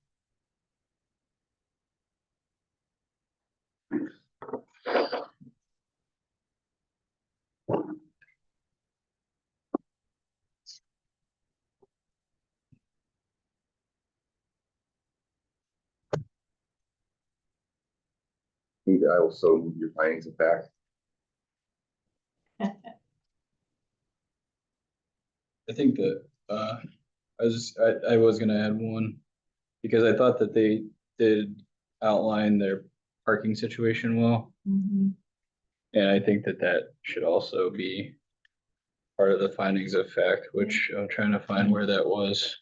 I also move your findings of fact. I think that, I was gonna add one, because I thought that they did outline their parking situation well. Mhm. And I think that that should also be part of the findings of fact, which I'm trying to find where that was.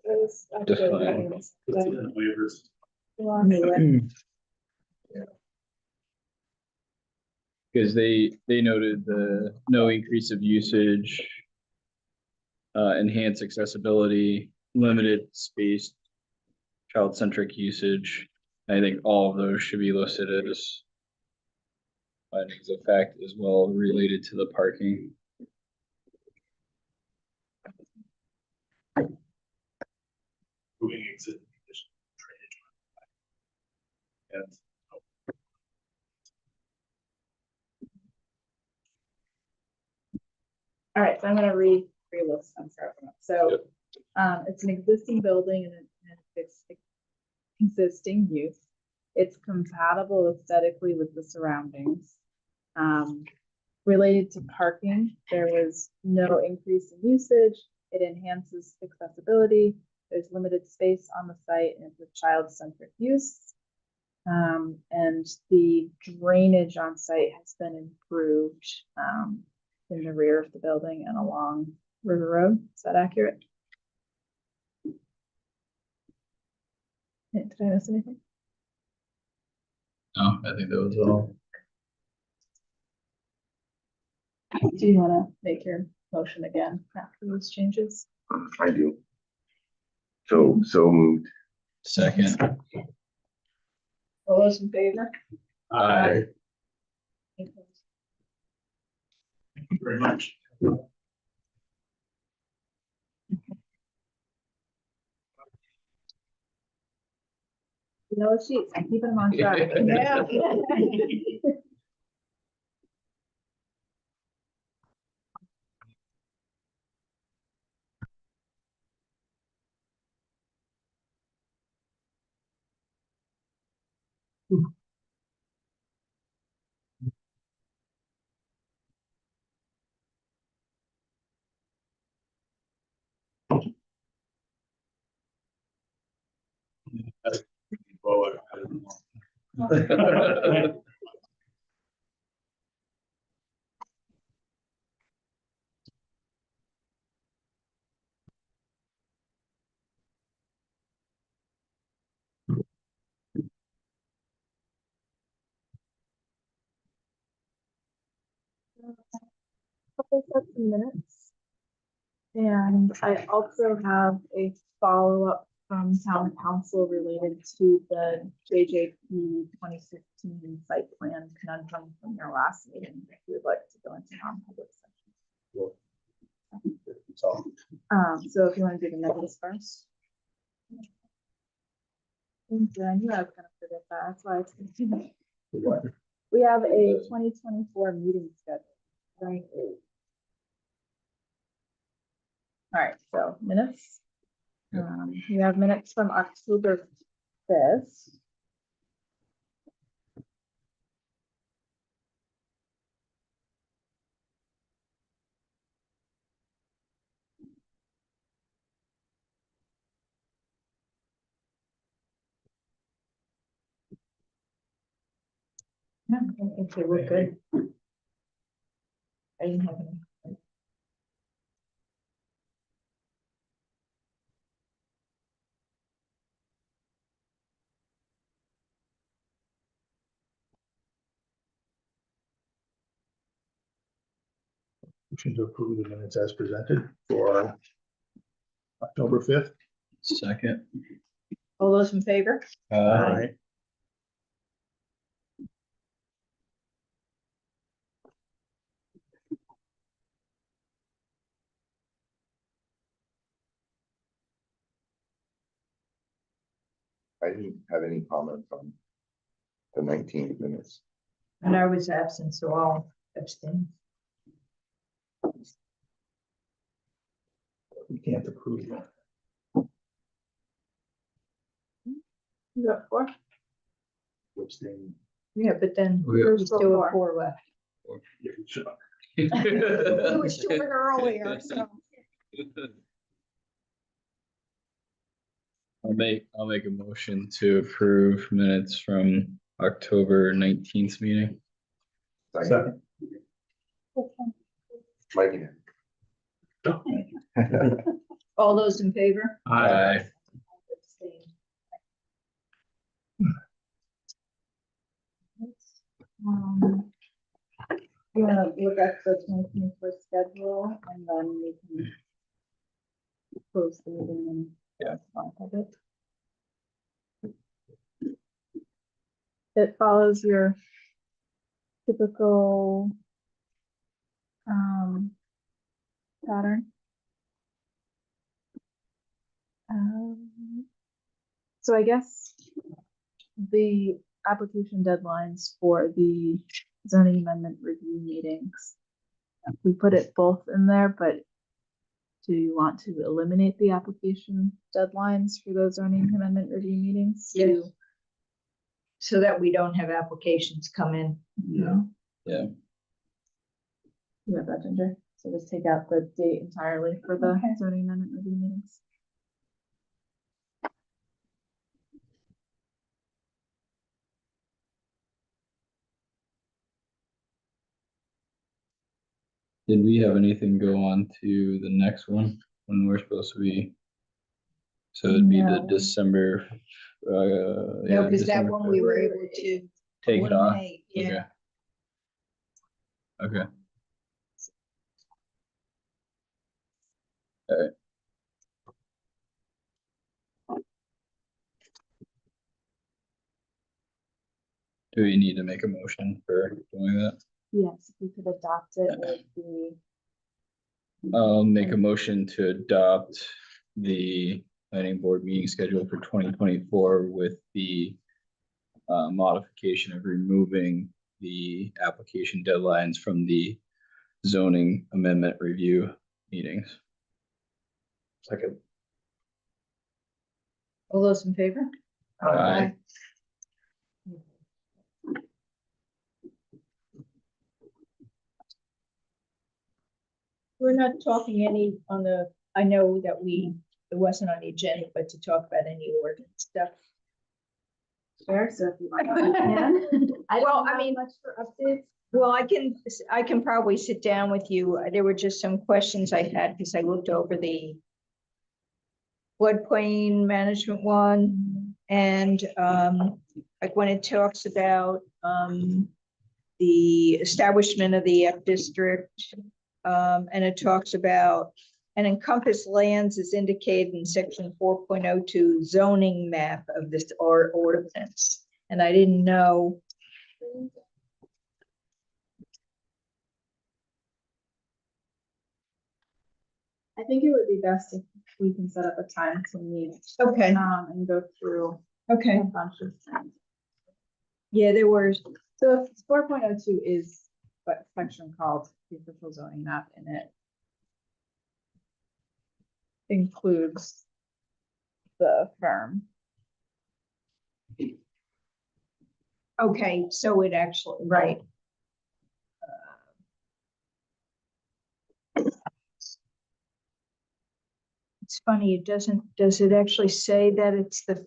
Those are good Define. ones. It's in the waivers. Because they noted the no increase of usage, enhanced accessibility, limited space, child-centric usage. I think all of those should be listed as findings of fact as well related to the parking. Moving existing condition, drainage. And All right, so I'm gonna re-list them for everyone. So, Yep. it's an existing building and it's existing use. It's compatible aesthetically with the surroundings. Related to parking, there was no increase in usage. It enhances accessibility. There's limited space on the site and it's a child-centric use. And the drainage on site has been improved, in the rear of the building and along River Road. Is that accurate? Did I miss anything? No, I think that was all. Do you wanna make your motion again after these changes? I do. So moved. Second. All those in favor? Aye. thank you very much. Yellow sheets, I'm keeping them on track. Yeah. Well, I don't know. Couple sets of minutes. And I also have a follow-up from town council related to the JJP 2016 site plan conundrum from your last meeting. If you would like to go into non-public session. So if you want to do the negatives first. Thank you. I knew I was gonna forget that. That's why it's continuing. We have a 2024 meeting schedule. Right. All right, so minutes. We have minutes from October 5th. No, I think they look good. I didn't have any. Motion to approve the minutes as presented for October 5th. Second. All those in favor? Aye. I didn't have any comments on the 19th minutes. And I was absent, so I'll abstain. We can't approve that. You got 4? Abstain. Yeah, but then We- we still have 4 left. Yeah, sure. It was short earlier, so. I'll make a motion to approve minutes from October 19th meeting. Second. Mike. All those in favor? Aye. You wanna look at the 2024 schedule and then we can close the meeting and. Yeah. of it. It follows your typical pattern. So I guess the application deadlines for the zoning amendment review meetings. We put it both in there, but do you want to eliminate the application deadlines for those zoning amendment review meetings? Yes. So that we don't have applications come in. Yeah. Yeah. You have that, Ginger? So just take out the date entirely for the Okay. zoning amendment review meetings. Did we have anything go on to the next one when we're supposed to be? So it'd be the No. December. No, Yeah, because that December one we were able to. Take it off. eliminate, Yeah. Okay. Okay. Do we need to make a motion for doing that? Yes, if we could adopt it with the, I'll make a motion to adopt the planning board meeting schedule for 2024 with the modification of removing the application deadlines from the zoning amendment review meetings. Second. All those in favor? Aye. We're not talking any on the, I know that it wasn't on the agenda, but to talk about any ordinance stuff. sure, so if you want. you can. I Well, don't I have mean- much for updates. Well, I can probably sit down with you. There were just some questions I had because I looked over the floodplain management one and like when it talks about the establishment of the F district, and it talks about an encompassed lands is indicated in section 4.02 zoning map of this ordinance. And I didn't know. I think it would be best if we can set up a time to meet, Okay, and go through okay. a bunch of things. Yeah, there were, So if 4.02 is what section called the official zoning map, and it includes the firm. okay, so it actually, right. It's funny, it does it actually say that it's the?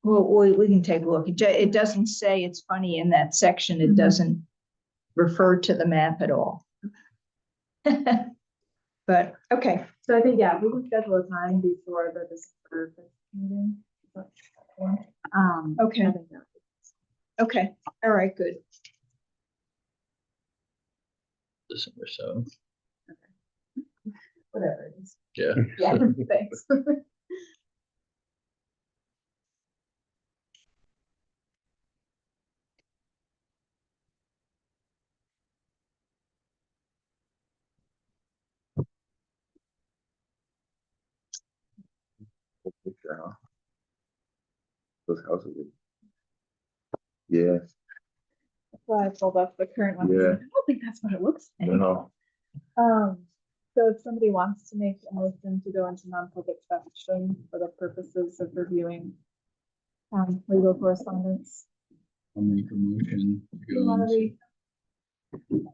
Well, we can take a look. It doesn't say, it's funny in that section, it Mhm. doesn't refer to the map at all. But, okay, So I think, yeah, we can schedule a time before the December 5th meeting. Okay. I think that- okay, all right, good. December 7th. Whatever it is. Yeah. Yeah, thanks. Those houses. Yeah, That's why I pulled up the current one. Yeah. I don't think that's what it looks like. no, So if somebody wants to make a motion to go into non-public session for the purposes of reviewing legal correspondence. I'll make a motion to You go wanna into- read?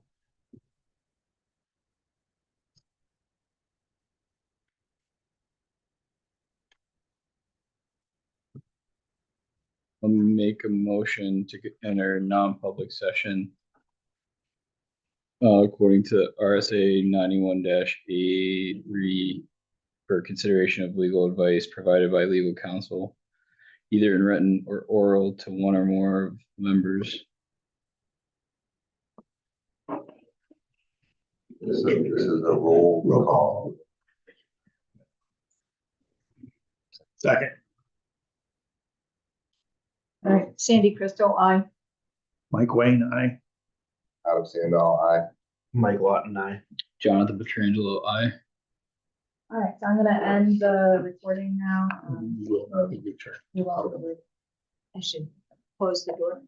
I'll make a motion to enter non-public session. According to RSA 91-A for consideration of legal advice provided by legal counsel, either in written or oral to one or more members. This is a roll Roll call. call. Second. All right, Sandy Crystal, I. Mike Wayne, aye. Adam Sandall, aye. Mike Lawton, aye. Jonathan Petrangelo, aye. All right, so I'm gonna end the recording now. Will not be returned. You will. I should close the door.